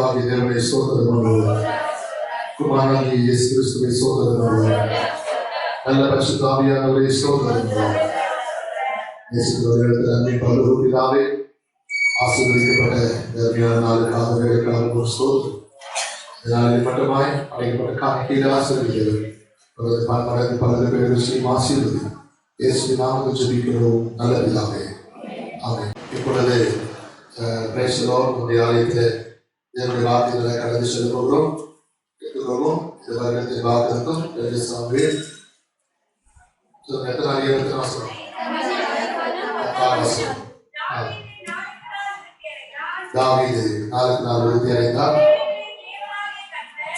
பிதாவாகிய தேவனை ஸ்தோத்திரம் பண்ணுவோம். குமாரனாகிய இயேசு கிறிஸ்துவை ஸ்தோத்திரம் பண்ணுவோம். நல்ல பரிசுத்த ஆவியானவரை ஸ்தோத்திரம் பண்ணுவோம். இயேசுவின் அன்பின் பரலோக பிதாவே, ஆசீர்வதிக்கப்பட்ட அருமையான நாளுக்காக வேலைக்காக ஒரு ஸ்தோத்திரம். இதனால் மட்டுமாய் அடைக்கப்பட்ட காணிக்கையில் ஆசீர்வதிக்கிறது பலது பேர் ஸ்ரீம் ஆசீர்வதி இயேசுவின் நாமத்தில் ஜெபிக்கிறோம் நல்ல பிதாவே. ஆமென். இப்பொழுது நம்முடைய ஆலயத்தில் என்னுடைய வார்த்தைகளை கடந்து செல்ல போகிறோம். கேட்டுக்கொள்வோம். இந்த வருடத்தின் வாக்குத்தத்தம் சாமுவேல் எத்தனை வசனம்? தாவீது 4 விருத்தி அடைந்தார்.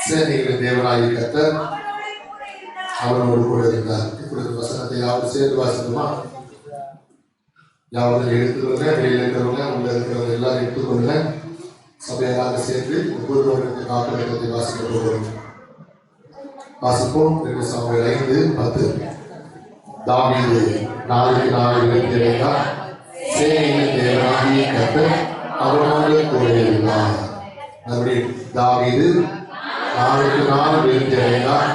சேனைகளின் தேவனாகிய கர்த்தர் அவனோடு கூட இருந்தார். இப்பொழுது வசனத்தை யாவது சேர்ந்து வாசிக்குமா? யாவது எடுத்துக்கொள்ளுங்க. வெளியில் இருக்கிறவங்க, உள்ள இருக்கிறவங்க எல்லாரும் எடுத்துக்கொள்ளுங்க. சபையாக சேர்ந்து ஒவ்வொருவருக்கு வாக்குத்தத்தத்தை வாசிக்க போகிறோம். வாசிப்போம். 2 சாமுவேல் 5:10. தாவீது 4 விருத்தி அடைந்தார். சேனைகளின் தேவனாகிய கர்த்தர் அவனோடு கூட இருந்தார். மறுபடியும் தாவீது 4 விருத்தி அடைந்தார்.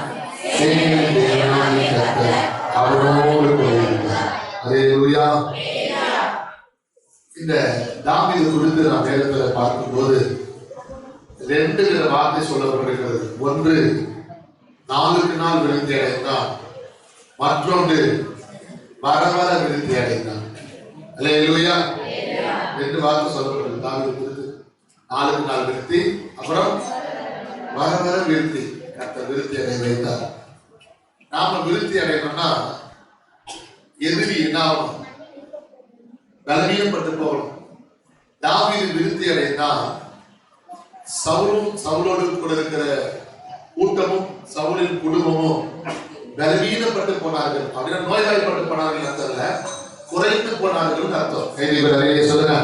சேனைகளின் தேவனாகிய கர்த்தர் அவனோடு கூட இருந்தார். அல்லேலூயா. இந்த தாவீது குறித்து நாம் வேதத்தில் பார்க்கும்போது 2 வார்த்தை சொல்லப்பட்டிருக்கிறது. ஒன்று 4 விருத்தி அடைந்தான், மற்றொன்று வர வர விருத்தி அடைந்தான். அல்லேலூயா. 2 வார்த்தை சொல்லப்பட்டிருக்கு தாவீது குறித்து. 4 விருத்தி, அப்புறம் வர வர விருத்தி. கர்த்தர் விருத்தி அடைய வைத்தார். நாம விருத்தி அடையணும்னா எதிரி என்ன ஆகணும்? பலவீனப்பட்டு போகணும். தாவீது விருத்தி அடைந்தா சவுலோடு கூட இருக்கிற கூட்டமும் சவுலின் குடும்பமும் பலவீனப்பட்டு போனார்கள். அப்படின்னா நோய்வாய்ப்பட்டு போனார்கள் அர்த்தம்ல, குறைந்து போனார்கள் அர்த்தம். கைதி சொல்லுங்க.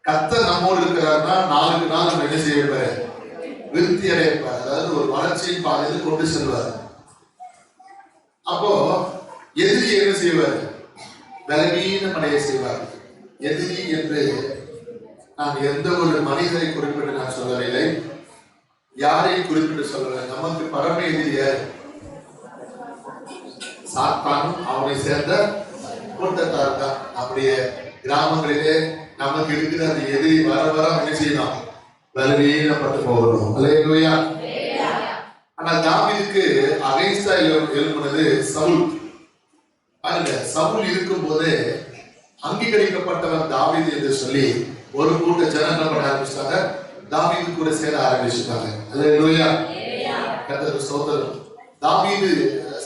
கர்த்தர் நம்மோடு இருக்கிறார்னா 4 நாள் நம்ம என்ன செய்வார்? விருத்தி அடைப்பார். அதாவது ஒரு வளர்ச்சியின் பாதையில் கொண்டு செல்வார். அப்போ எதிரி என்ன செய்வார்? பலவீனம் அடைய செய்வார். எதிரி என்று நான் எந்த ஒரு மனிதரை குறிப்பிட்டு நான் சொல்லவில்லை, யாரையும் குறிப்பிட்டு சொல்லவில்லை. நமக்கு பரம எதிரி யார்? சாத்தானும் அவனை சேர்ந்த கூட்டத்தார் தான். நம்முடைய கிராமங்களிலே நமக்கு இருக்கிற அந்த எதிரி வர வர என்ன செய்யணும்? பலவீனப்பட்டு போகணும். அல்லேலூயா. ஆனா தாவீதுக்கு அகைன்ஸ்டா எழுப்புனது சவுல். பாருங்க, சவுல் இருக்கும் போதே அங்கீகரிக்கப்பட்டவன் தாவீது என்று சொல்லி ஒரு கூட்ட ஜனங்கள் பண்ண ஆரம்பிச்சாங்க. தாவீது கூட சேர ஆரம்பிச்சுட்டாங்க. அல்லேலூயா. கர்த்தருக்கு ஸ்தோத்திரம். தாவீது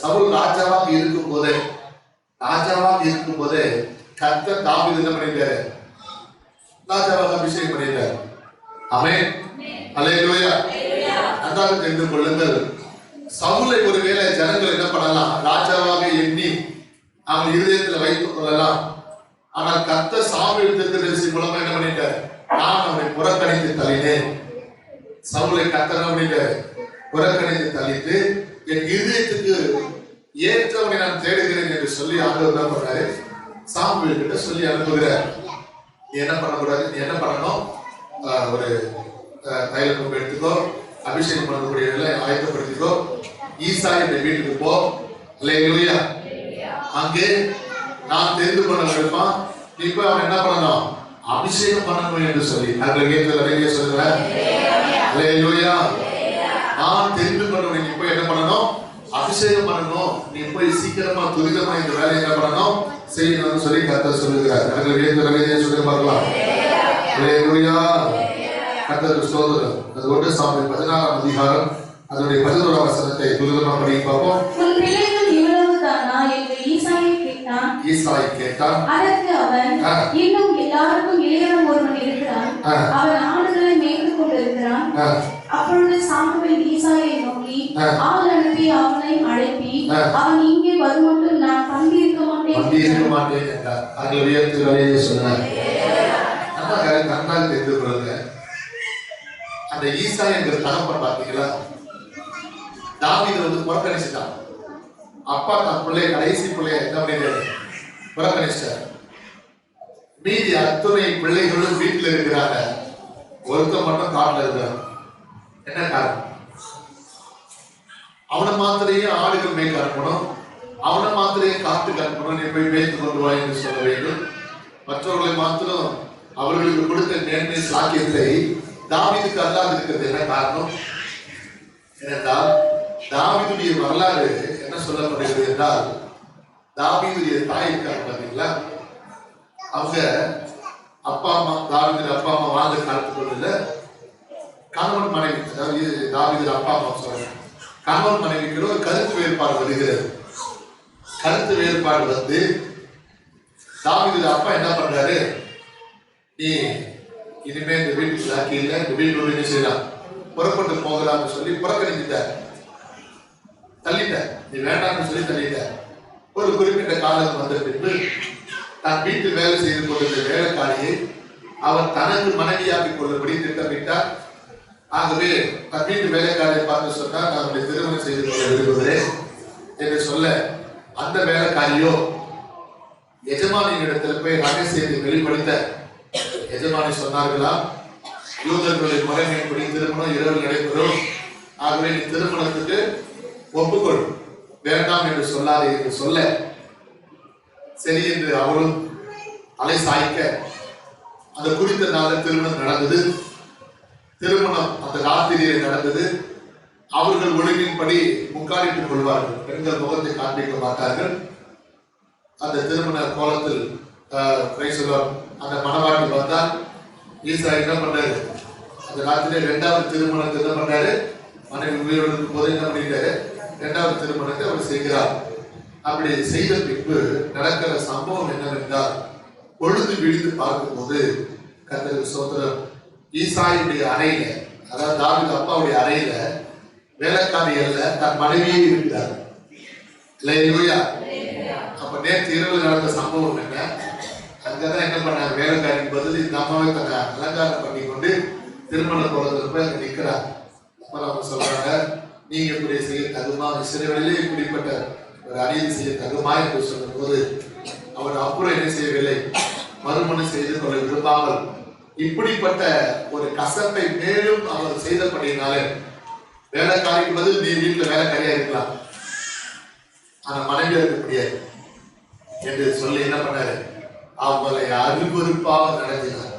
சவுல் ராஜாவாக இருக்கும் போதே கர்த்தர் தாவீது என்ன பண்ணிட்டாரு? ராஜாவாக அபிஷேகம் பண்ணிட்டார். ஆமென். அல்லேலூயா. அன்றாக தெரிந்து கொள்ளுங்கள், சவுலை ஒருவேளை ஜனங்கள் என்ன பண்ணலாம்? ராஜாவாக எண்ணி அவன் இருதயத்தில் வைத்துக் கொள்ளலாம். ஆனால் கர்த்தர் சாமுவேல் தீர்க்கதரிசி மூலமா என்ன பண்ணிட்டார்? நான் அவனை புறக்கணித்து தள்ளினேன். சவுலை கர்த்தர் என்ன பண்ணிட்டார்? புறக்கணித்து தள்ளிட்டு என் இருதயத்துக்கு ஏற்றவனை நான் தேடுகிறேன் என்று சொல்லி ஆண்டவர் என்ன பண்றாரு? சாமுவேல் கிட்ட சொல்லி அனுப்புகிறார். நீ என்ன பண்ணக்கூடாது? நீ என்ன பண்ணணும்? ஒரு தைல கொம்பு எடுத்துக்கோ, அபிஷேகம் பண்ணக்கூடிய ஆயத்தப்படுத்திக்கோ, ஈசாய் வீட்டுக்கு போ. அல்லேலூயா. அங்கே நான் தெரிந்து கொள்ள வேண்டுமா? நீ போய் அவன் என்ன பண்ணணும்? அபிஷேகம் பண்ணணும் என்று சொல்லி சொல்லுறேன். அல்லேலூயா. நான் தெரிந்து கொண்டவன், நீ போய் என்ன பண்ணணும்? அபிஷேகம் பண்ணணும். நீ போய் சீக்கிரமா துரிதமா இந்த வேலையை என்ன பண்ணணும்? செய்யணும்னு சொல்லி கர்த்தர் சொல்லுகிறார். சொல்லி பார்க்கலாம். அல்லேலூயா. கர்த்தருக்கு ஸ்தோத்திரம். அது 1 சாமுவேல் 16 அதிகாரம் அதனுடைய 11 வசனத்தை துரிதமா படிக்க பார்ப்போம். ஈசாய் கேட்டான். அதற்கு அவன், இன்னும் எல்லாருக்கும் இளையவன் ஒருவன் இருக்கிறான், அவன் ஆடுகளை மேய்த்து கொண்டிருக்கிறான். அப்பொழுது சாமுவேல் ஈசாயை நோக்கி ஆள் அனுப்பி அவனை அழைப்பி, அவன் இங்கே வருமட்டும் நான் பந்திருக்க மாட்டேன் என்றார். அதில் உயர்த்து வரையே சொன்னார். நன்றாக தெரிந்து கொள்ளுங்க. அந்த ஈசாய் என்கிற தகப்பன் பார்த்தீங்களா, தாவீது புறக்கணிச்சுட்டான். அப்பா தன் பிள்ளைய கடைசி பிள்ளைய என்ன பண்ணிட்டாரு? புறக்கணிச்சார். மீதி அத்துணை பிள்ளைகளும் வீட்டில் இருக்கிறாங்க. ஒருத்தன் மட்டும் காட்டுல இருக்கான். என்ன காரணம்? அவனை மாத்திரையே ஆடுகள் மேய்க்க அனுப்பணும், அவனை மாத்திரையே காட்டுக்கு அனுப்பணும், நீ போய் மேய்த்து கொண்டு வா என்று சொல்ல வேண்டும். மற்றவர்களை மாத்திரம் அவர்களுக்கு கொடுத்த மேன்மை சாக்கியத்தை தாவீதுக்கு அல்லாது இருக்கிறது. என்ன காரணம்? ஏனென்றால் தாவீதுடைய வரலாறு என்ன சொல்லப்படுகிறது என்றால், தாவீதுடைய தாய் இருக்காங்க பாத்தீங்களா, அவங்க அப்பா அம்மா, தாவீது அப்பா அம்மா வாழ்ந்த காலத்துக்குள்ள கணவன் மனைவி, அதாவது தாவீது அப்பா அம்மா சொல்றேன், கணவன் மனைவிக்கு ஒரு கருத்து வேறுபாடு வருகிறது. கருத்து வேறுபாடு வந்து தாவீது அப்பா என்ன பண்றாரு, நீ இனிமே இந்த வீட்டுக்கு லாக்கி இல்லை, இந்த வீட்டு என்ன செய்யலாம், புறப்பட்டு போகலாம்னு சொல்லி புறக்கணித்தார், தள்ளிட்டார். நீ வேண்டாம்னு சொல்லி தள்ளிட்டார். ஒரு குறிப்பிட்ட காலம் வந்த பின்பு தான் வீட்டில் வேலை செய்து கொண்டிருந்த வேலைக்காரியை அவர் தனக்கு மனைவியாக்கிக் கொள்ளும்படி திட்டமிட்டார். ஆகவே தன் வீட்டு வேலைக்காரியை பார்த்து சொன்னார், நான் அவரை திருமணம் செய்து கொள்ள விரும்புகிறேன் என்று சொல்ல, அந்த வேலைக்காரியோ எஜமானியிடத்தில் போய் ரகசியத்தை வெளிப்படுத்த, எஜமானி சொன்னார்களா, யூதர்களுடைய முறைமைப்படி திருமணம் இரவு நடைபெறும், ஆகவே நீ திருமணத்துக்கு ஒப்புக்கொள், வேண்டாம் என்று சொல்லாதே என்று சொல்ல, சரி என்று அவரும் அலை சாய்க்க அந்த குறித்த நாளில் திருமணம் நடந்தது. திருமணம் அந்த ராத்திரியிலே நடந்தது. அவர்கள் ஒழுங்கின்படி முக்காடிட்டுக் கொள்வார்கள், பெண்கள் முகத்தை காண்பிக்க மாட்டார்கள். அந்த திருமண கோலத்தில் அந்த மணவாட்டி வந்தால் ஈசா என்ன பண்ணாரு, அந்த ராத்திரியில இரண்டாவது திருமணத்தை என்ன பண்ணாரு, மனைவி உயிரோடு இருக்கும் போது என்ன பண்ணிட்டாரு, இரண்டாவது திருமணத்தை அவர் செய்கிறார். அப்படி செய்த பின்பு நடக்கிற சம்பவம் என்னவென்றால், பொழுது விழித்து பார்க்கும் போது கர்த்தருக்கு ஸ்தோத்திரம், ஈசாயுடைய அறையில, அதாவது தாவீது அப்பாவுடைய அறையில வேலைக்காரி அல்ல, தன் மனைவியே இருக்கிறார். இல்லையா? அப்ப நேற்று இரவு நடந்த சம்பவம் என்ன, அங்கதான் என்ன பண்ணாங்க, வேலைக்காரிக்கு பதில் இந்த அம்மாவை தன்னை அலங்காரம் பண்ணி கொண்டு திருமண கோலத்தில் போய் அங்க நிற்கிறார். அப்புறம் அவங்க சொல்றாங்க, நீங்க இப்படி செய்ய தகுமா, இஸ்ரவேலிலே இப்படிப்பட்ட ஒரு அநீதி செய்ய தகுமா என்று சொல்லும் போது அவர் அப்புறம் என்ன செய்யவில்லை, மறுமணம் செய்து கொள்ள விரும்பாமல் இப்படிப்பட்ட ஒரு கசப்பை மேலும் அவர் செய்தபடியினாலே, வேலைக்காரிக்கு பதில் நீ வீட்டுல வேலைக்காரியா இருக்கலாம், ஆனா மனைவியா இருக்க முடியாது என்று சொல்லி என்ன பண்ணாரு, அவங்களை அருவருப்பாக நடத்தினார்.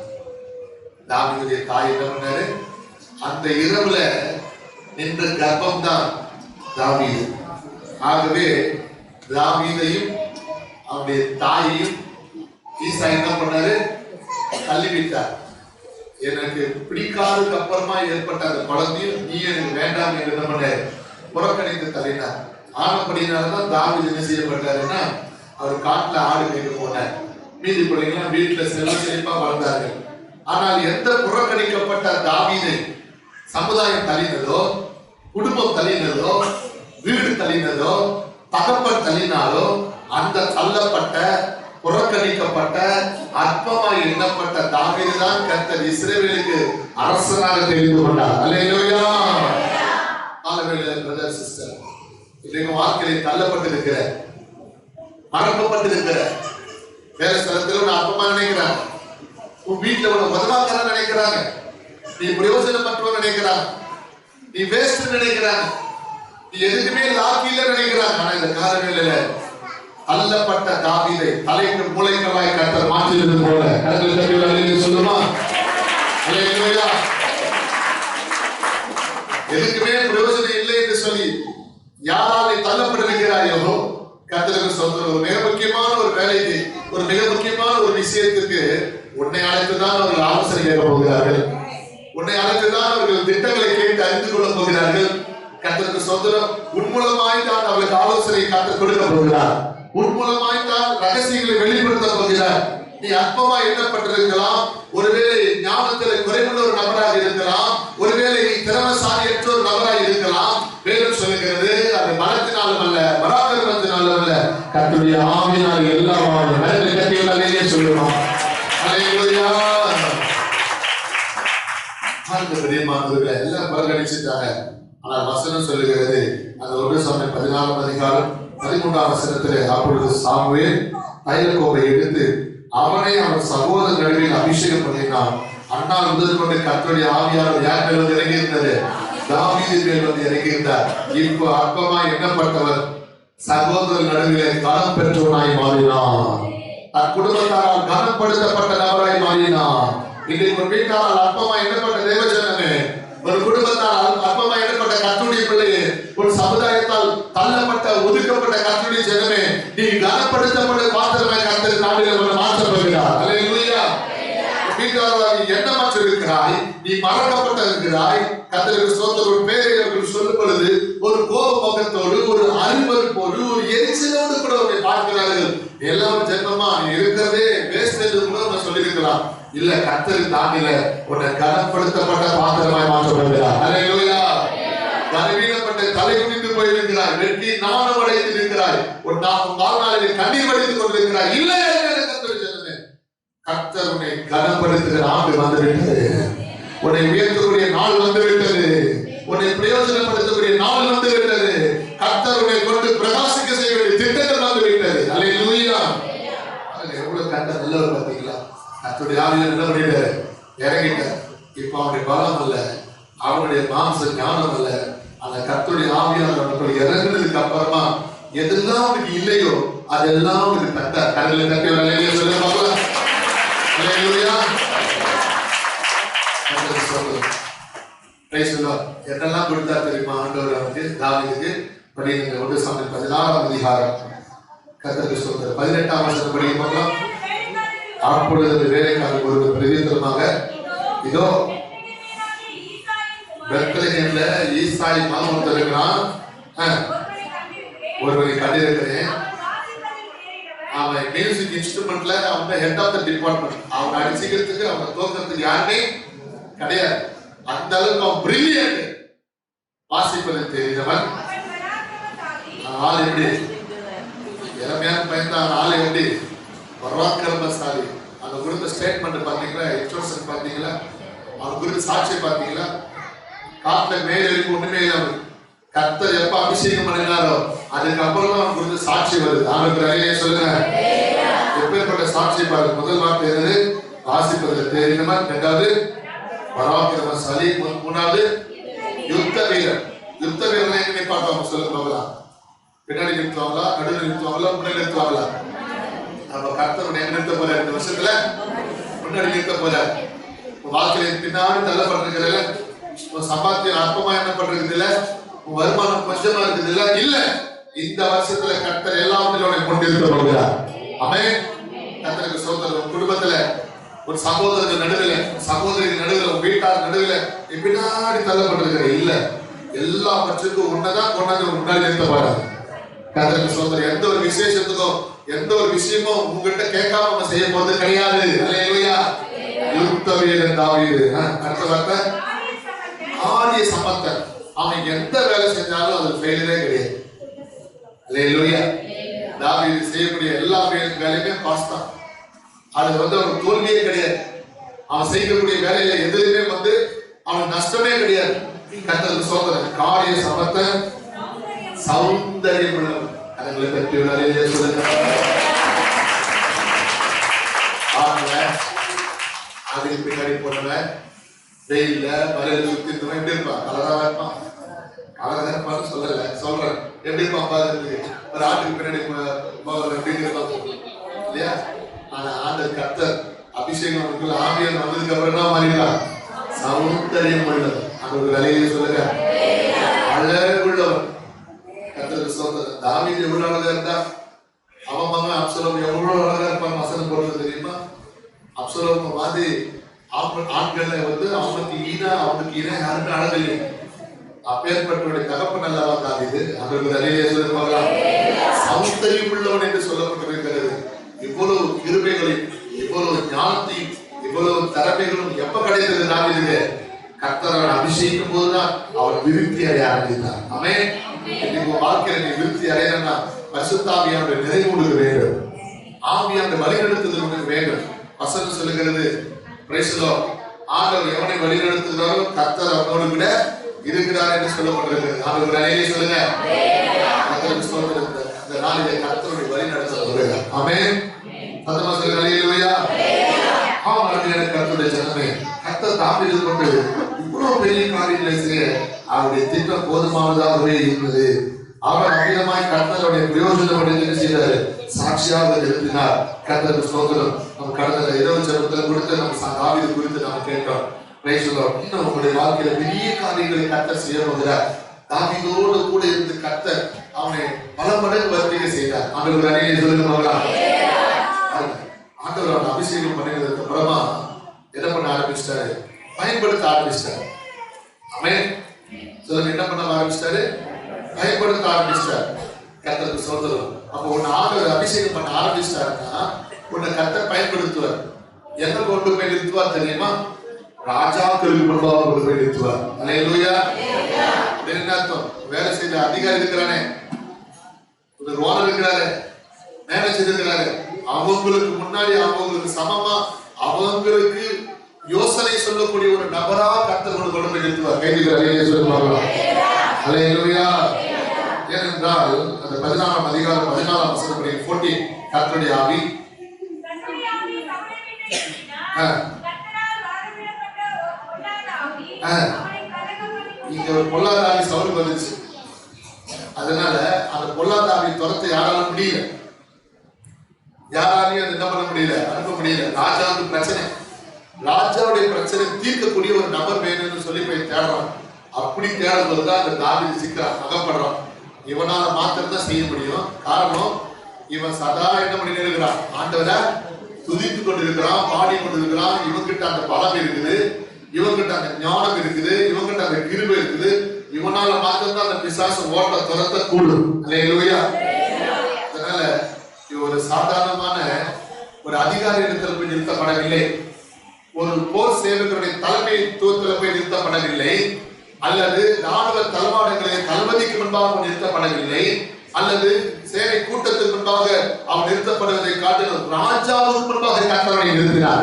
தாவீதுடைய தாய் என்ன பண்ணாரு, அந்த இரவுல நின்ற கர்ப்பம் தான் தாவீது. ஆகவே தாவீதையும் அவருடைய தாயையும் ஈசா என்ன பண்ணாரு, தள்ளிவிட்டார். எனக்கு பிடிக்காததுக்கு அப்புறமா ஏற்பட்ட அந்த குழந்தையும் நீ எனக்கு வேண்டாம் என்று என்ன பண்ணாரு, புறக்கணித்து தள்ளினார். ஆனப்படினால்தான் தாவீது என்ன செய்யப்பட்டாருன்னா, அவர் காட்டுல ஆடு மேய்க்க போனார். மீதி பிள்ளைங்களாம் வீட்டுல செல்வா வளர்ந்தார்கள். ஆனால் எந்த புறக்கணிக்கப்பட்ட தாவீதை சமுதாயம் தள்ளினதோ, குடும்பம் தள்ளினதோ, வீடு தள்ளினதோ, தகப்பன் தள்ளினாலோ, அந்த தள்ளப்பட்ட புறக்கணிக்கப்பட்ட அற்பமாய் எண்ணப்பட்ட தாவீது தான் கர்த்தர் இஸ்ரவேலுக்கு அரசனாக தெரிந்து கொண்டார். அல்லேலூயா. பிரதர் சிஸ்டர், இன்றைக்கு வாழ்க்கையில் தள்ளப்பட்டிருக்கிற, மறக்கப்பட்டிருக்கிற, வேலை ஸ்தலத்தில் உன்னை அற்பமா நினைக்கிறாங்க, உன் வீட்டுல உன்னை உதவாக்காரன் நினைக்கிறாங்க, நீ பிரயோஜனப்பட்டவன் நினைக்கிறாங்க, நீ வேஸ்ட் நினைக்கிறாங்க, நீ எதுக்குமே லாக்கில நினைக்கிறாங்க. ஆனா இந்த காலநிலையில தள்ளப்பட்ட தாவீதை தலைக்கு மூளைக்கலாய் கர்த்தர் மாற்றினது போல சொல்லுமா, எதுக்குமே பிரயோஜனம் இல்லை என்று சொல்லி யாராலே தள்ளப்பட்டிருக்கிறாயோ, கர்த்தருக்கு சொந்த ஒரு மிக முக்கியமான ஒரு வேலைக்கு, ஒரு மிக முக்கியமான ஒரு விஷயத்துக்கு உன்னை அழைத்துதான் அவர்கள் ஆலோசனை கேட்க போகிறார்கள், உன்னை அழைத்துதான் அவர்கள் திட்டங்களை கேட்டு அறிந்து கொள்ள போகிறார்கள். கர்த்தருக்கு சொந்தம் உன் மூலமாய் தான் அவர்களுக்கு ஆலோசனை கர்த்தர் கொடுக்க போகிறார், உன் மூலமாய் தான் ரகசியங்களை வெளிப்படுத்த போகிறார். நீ அற்பமா எண்ணப்பட்டிருக்கலாம், ஒருவேளை ஞானத்தில் குறைவுள்ள ஒரு நபராக இருக்கலாம், ஒருவேளை நீ திறமசாலியற்ற ஒரு நபராக இருக்கலாம். வேதம் சொல்லுகிறது, அது பலத்தினாலும் அல்ல, பராக்கிரமத்தினாலும் அல்ல, கர்த்தருடைய ஆவியினால் எல்லாம் கட்டியே சொல்லுவோம். அல்லேலூயா. பெரியமானவர்களை எல்லாம் பலகடிச்சுட்டாங்க. ஆனால் வசனம் சொல்லுகிறது, அந்த 1 சாமுவேல் 14ஆம் அதிகாரம் 13ஆம் வசனத்திலே, அப்பொழுது சாமுவேல் தைலக்கோப்பை எடுத்து அவனை அவன் சகோதரர் நடுவில் அபிஷேகம் பண்ணினான். அண்ணால் முதல் கொண்டு கர்த்தருடைய ஆவியானவர் யார் மேல் வந்து இறங்கி இருந்தது? தாவீது மேல் வந்து இறங்கி இருந்தார். இப்போ அற்பமாய் எண்ணப்பட்டவர் சகோதரர் நடுவிலே கனம் பெற்றவனாய் மாறினார். தன் குடும்பத்தாரால் கனப்படுத்தப்பட்ட நபராய் மாறினார். இன்றைக்கு ஒரு வீட்டாரால் அற்பமாய் எண்ணப்பட்ட தேவஜனமே, ஒரு குடும்பத்தால் அற்பமாய் எண்ணப்பட்ட கர்த்தருடைய பிள்ளையே, ஒரு சமுதாயத்தால் தள்ளப்பட்ட ஒதுக்கப்பட்ட கர்த்தருடைய ஜனமே, நீ கனப்படுத்தப்பட்ட பாத்திரமாய் கர்த்தர் நாளில் ஒரு மாற்றப்படுகிறார். அல்லேலூயா. வீட்டாரால் எண்ணமற்ற இருக்கிறாய், நீ மறக்கப்பட்ட இருக்கிறாய். கர்த்தருக்கு ஸ்தோத்திரம். ஒரு பேரை அவர்கள் சொல்லும் பொழுது ஒரு கோப முகத்தோடு, ஒரு அருவருப்போடு, ஒரு எரிச்சலோடு கூட அவரை பார்க்கிறார்கள். எல்லாரும் ஜென்மமா நீ இருக்கிறதே வேஸ்ட் என்று கூட நம்ம சொல்லியிருக்கலாம். இல்ல, கர்த்தர் தாண்டில உன்னை கனப்படுத்தப்பட்ட பாத்திரமாய் மாற்றப்படுகிறார். அல்லேலூயா. கனவீனப்பட்ட தலை குனிந்து போயிருக்கிறாய், வெட்டி நாணம் அடைந்து இருக்கிறாய், ஒரு வாழ்நாளில் கண்ணீர் வடித்துக் கொண்டிருக்கிறாய். இல்லை, கர்த்தர் உன்னை கனப்படுத்துகிற ஆண்டு வந்துவிட்டது. உன்னை உயர்த்தக்கூடிய நாள் வந்துவிட்டது. உன்னை பிரயோஜனப்படுத்தக்கூடிய நாள் வந்துவிட்டது. கர்த்தர் உன்னை கொண்டு பிரகாசிக்க செய்ய வேண்டிய திட்டங்கள் வந்துவிட்டது. அல்லேலூயா. எவ்வளவு கர்த்தர் நல்லவர் பார்த்தீங்களா? கர்த்தருடைய ஆவியானவர் என்ன பண்ணிட்டாரு? இறங்கிட்டார். இப்ப அவனுடைய பலம் அல்ல, அவனுடைய மாம்ச ஞானம் அல்ல, அந்த கர்த்தருடைய ஆவியானவர் இறங்குனதுக்கு அப்புறமா எதெல்லாம் உனக்கு இல்லையோ அதெல்லாம் உனக்கு தந்தார். கடவுளை தட்டி வரலையே சொல்ல பார்க்கலாம். அல்லேலூயா. என்னெல்லாம் கொடுத்தா தெரியுமா ஆண்டவர் அவனுக்கு? தாவீதுக்கு படிங்க. 1 சாமுவேல் 16ஆம் அதிகாரம் கர்த்தருக்கு ஸ்தோத்திரம் 18ஆம் வசனம் படிங்க பார்க்கலாம். அப்பொழுது வேலைக்காரர் ஒருவர் பிரதித்திரமாக, இதோ பெத்லகேம்ல ஈசாய் மகன் ஒருத்தர் இருக்கிறான், ஒருவரை கண்டிருக்கிறேன். அவன் மியூசிக் இன்ஸ்ட்ருமெண்ட்ல அவன் ஹெட் ஆஃப் த டிபார்ட்மெண்ட். அவன் அடிச்சுக்கிறதுக்கு அவனை தோக்கிறதுக்கு யாருமே கிடையாது. அந்த அளவுக்கு அவன் பிரில்லியன்ட். வாசிப்பது தெரிந்தவன். ஆள் எப்படி இளமையான பயந்தான். ஆள் எப்படி பராக்கிரமசாலி. அந்த குறித்த ஸ்டேட்மெண்ட் பாத்தீங்களா? எக்ஸ்பிரஷன் பாத்தீங்களா? அவன் குறித்த சாட்சியை பாத்தீங்களா? காட்டுல மேலெழுப்பு ஒண்ணுமே இல்லாம கர்த்தர் எப்ப அபிஷேகம் பண்ணினாரோ அதுக்கப்புறம் அவன் குறித்த சாட்சி வருது. அவனுக்கு சொல்லுங்க, எப்பேற்பட்ட சாட்சி பாருங்க. முதல் வார்த்தை என்னது? வாசிப்பதில் தெரிந்தவன். இரண்டாவது பராக்கிரமசாலி. மூணாவது யுத்த வீரர். யுத்த வீரனை எங்க நிப்பாட்டுவாங்க சொல்லுங்க பார்க்கலாம். பின்னாடி நிறுத்துவாங்களா, நடுவில் நிறுத்துவாங்களா, முன்னாடி நிறுத்துவாங்களா? நம்ம கர்த்தர் எங்க நிறுத்த போறாரு? இந்த வருஷத்துல முன்னாடி நிறுத்த போறாரு. வாழ்க்கையில பின்னாடி தள்ளப்பட்டிருக்கிறதுல, சம்பாத்தியம் அற்பமா என்ன பண்றது இல்ல, வருமானம் கொஞ்சமா இருக்குது இல்ல, இல்ல, இந்த வருஷத்துல கர்த்தர் எல்லாவற்றிலும் கொண்டு இருக்க போகிறார். ஆமென். கர்த்தருக்கு ஸ்தோத்திரம். குடும்பத்துல ஒரு சகோதரர்கள் நடுவில், சகோதரிகள் நடுவில், வீட்டார் நடுவில் பின்னாடி தள்ளப்பட்டிருக்கிற இல்ல, எல்லாவற்றுக்கும் உன்னதான் கொண்டாந்து முன்னாடி நிறுத்த போறாரு. கர்த்தருக்கு ஸ்தோத்திரம். எந்த ஒரு விசேஷத்துக்கும் எந்த ஒரு விஷயமும் உங்ககிட்ட கேட்காம நம்ம செய்ய போறது கிடையாது. அல்லேலூயா. யுத்த வீரன் தாவீது. அடுத்த வார்த்தை ஆரிய சமர்த்தன். அவன் எந்த வேலை செஞ்சாலும் அது ஃபெயிலியரே கிடையாது. அல்லேலூயா. தாவீது செய்யக்கூடிய எல்லா வேலையுமே பாஸ் தான். அது அவன் தோல்வியே கிடையாது. அவன் செய்யக்கூடிய வேலையில எதுவுமே அவன் நஷ்டமே கிடையாது. கர்த்தருக்கு ஸ்தோத்திரம். காரிய சமர்த்தன், சௌந்தரியம் உள்ளவன். அதுங்களை பற்றி நிறைய சொல்லுங்க. அதுக்கு பின்னாடி போனவன் வெயில்ல மலையில சுத்திருந்தவன் எப்படி இருப்பான்? கலராக இருப்பான். கலராக இருப்பான்னு சொல்லல, சொல்றேன். எப்படி இருப்பான் பாருங்க. ஒரு ஆட்டுக்கு பின்னாடி எப்படி இருப்பான் இல்லையா? ஆனா ஆண்டவர் கர்த்தர் அபிஷேகம் ஆவியானவர் வந்ததுக்கு அப்புறம் என்ன மாறிடலாம்? சௌந்தரியம் உள்ளவர். அந்த ஒரு வேலையை சொல்லுங்க. அழகுள்ளவர். கர்த்தருக்கு ஸ்தோத்திரம். தாவீது எவ்வளவு அழகா இருந்தா, அவன் மகன் அப்சலோம் எவ்வளவு அழகா இருப்பான். வசனம் போடுறது தெரியுமா? அப்சலோம் மாதிரி ஆண்களை அவனுக்கு ஈனா யாருமே அழகில்லை. அப்பேற்பட்டவருடைய தகப்பன் அல்லவா தாவீது. அவருக்கு நிறைய சொல்லுவாங்க. சௌந்தரியம் உள்ளவன் என்று சொல்லப்பட்டிருக்கிறது. இவ்வளவு கிருபைகளையும் இவ்வளவு ஞானத்தையும் இவ்வளவு திறமைகளும் எப்ப கிடைத்தது தாவீதுக்கு? கர்த்தர் அவன் அபிஷேகிக்கும் போதுதான் அவன் விருத்தி அடைய ஆரம்பித்தார். ஆமென். இன்னைக்கு வாழ்க்கையில நீ விருத்தி அடையணும்னா பரிசுத்த ஆவியானவரை நிறைவுறுக்க வேண்டும். ஆவியானவரை வழிநடத்துதல் உனக்கு வேண்டும். வசனம் சொல்லுகிறது, பிரைஸ் தி லார்ட், ஆண்டவர் எவனை வழிநடத்துகிறாரோ கர்த்தர் அவனோடு கூட இருக்கிறார் என்று சொல்லப்பட்டிருக்கிறது. ஆண்டவர் அலையிலே சொல்லுங்க. கர்த்தருக்கு ஸ்தோத்திரம். இந்த நாளிலே கர்த்தருடைய வழிநடத்தல் வருக. ஆமென். சத்தமா சொல்லுங்க. அல்லேலூயா. ஆமென். கர்த்தருடைய ஜனமே, கர்த்தர் தாவீதை கொண்டு இவ்வளவு பெரிய காரியங்களை செய்ய அவருடைய திட்டம் போதுமானதாகவே இருந்தது. அவர் அகிலமாய் கர்த்தருடைய பிரயோஜனப்படி செய்தார், சாட்சியாக எழுதினார். கர்த்தருக்கு ஸ்தோத்திரம். நம்ம கடந்த இரவு ஜெபத்துல கொடுத்து நம்ம தாவீது குறித்து நம்ம கேட்டோம். இன்னும் உங்களுடைய வாழ்க்கையில பெரிய காரியங்களை கர்த்தர் செய்ய போகிறார். தாவீதோடு கூட இருந்து கர்த்தர் அவனை பல மடங்கு வருகை செய்தார். ஆண்டவர் அநேக சொல்லுங்களா, ஆண்டவர் அவன் அபிஷேகம் பண்ணினதுக்கு அப்புறமா என்ன பண்ண ஆரம்பிச்சிட்டாரு? பயன்படுத்த ஆரம்பிச்சிட்டாரு. ஆமென் சொல்லுங்க, என்ன பண்ண ஆரம்பிச்சிட்டாரு? பயன்படுத்த ஆரம்பிச்சிட்டாரு. கர்த்தருக்கு ஸ்தோத்திரம். அப்போ உன்னை ஆண்டவர் அபிஷேகம் பண்ண ஆரம்பிச்சிட்டாருன்னா உன்னை கர்த்தர் பயன்படுத்துவார். என்ன கொண்டு போய் நிறுத்துவார் தெரியுமா? ராஜாக்களுக்கு முன்பாக கொண்டு போய் நிறுத்துவார். அல்லேலூயா. என்ன அர்த்தம்? வேலை செய்த அதிகாரி இருக்கிறானே, ஓனர் இருக்கிறாரு, மேனேஜர் இருக்கிறாரு, அவங்களுக்கு முன்னாடி அவங்களுக்கு சமமா அவங்களுக்கு யோசனை சொல்லக்கூடிய ஒரு நபரா கர்த்தர் கொண்டு போய் நிறுத்துவார். கைதிகள் சொல்லுவாங்க. அல்லேலூயா. ஏனென்றால் அந்த 14ஆம் அதிகாரம் 14ஆம் வசனப்படி 14 கர்த்தருடைய ஆவி இங்க ஒரு பொல்லாத ஆவி சவுலுக்கு வந்துச்சு. அதனால அந்த பொல்லாத ஆவி துரத்தை யாராலும் முடியல, யாராலையும் அது என்ன பண்ண முடியல, அனுப்ப முடியல. ராஜாவுக்கு பிரச்சனை, ராஜாவுடைய பிரச்சனை தீர்க்கக்கூடிய ஒரு நபர் வேணும்னு சொல்லி போய் தேடுறான். அப்படி தேடும்போதுதான் அந்த தாவீது சிக்கிறான், அகப்படுறான். இவனால மாத்திரம் தான் செய்ய முடியும். காரணம், இவன் சதா என்ன பண்ணி இருக்கிறான்? ஆண்டவரை துதித்து கொண்டிருக்கிறான், பாடி கொண்டிருக்கிறான். இவங்கிட்ட அந்த பலம் இருக்குது, இவங்கிட்ட அந்த ஞானம் இருக்குது, இவங்கிட்ட அந்த கிருபை இருக்குது. இவனால மாத்திரம் தான் அந்த பிசாசு ஓட்ட துரத்த கூடும். அல்லேலூயா. அதனால ஒரு சாதாரணமான ஒரு அதிகாரி இடத்துல போய் நிறுத்தப்படவில்லை, ஒரு போர் சேவகருடைய தலைமைத்துவத்தில் போய் நிறுத்தப்படவில்லை, அல்லது ராணுவ தளவாடங்களை தளபதிக்கு முன்பாக நிறுத்தப்படவில்லை, அல்லது சேவை கூட்டத்துக்கு முன்பாக அவன் நிறுத்தப்படுவதை காட்டிலும் ராஜாவுக்கு முன்பாக கர்த்தரை நிறுத்தினார்.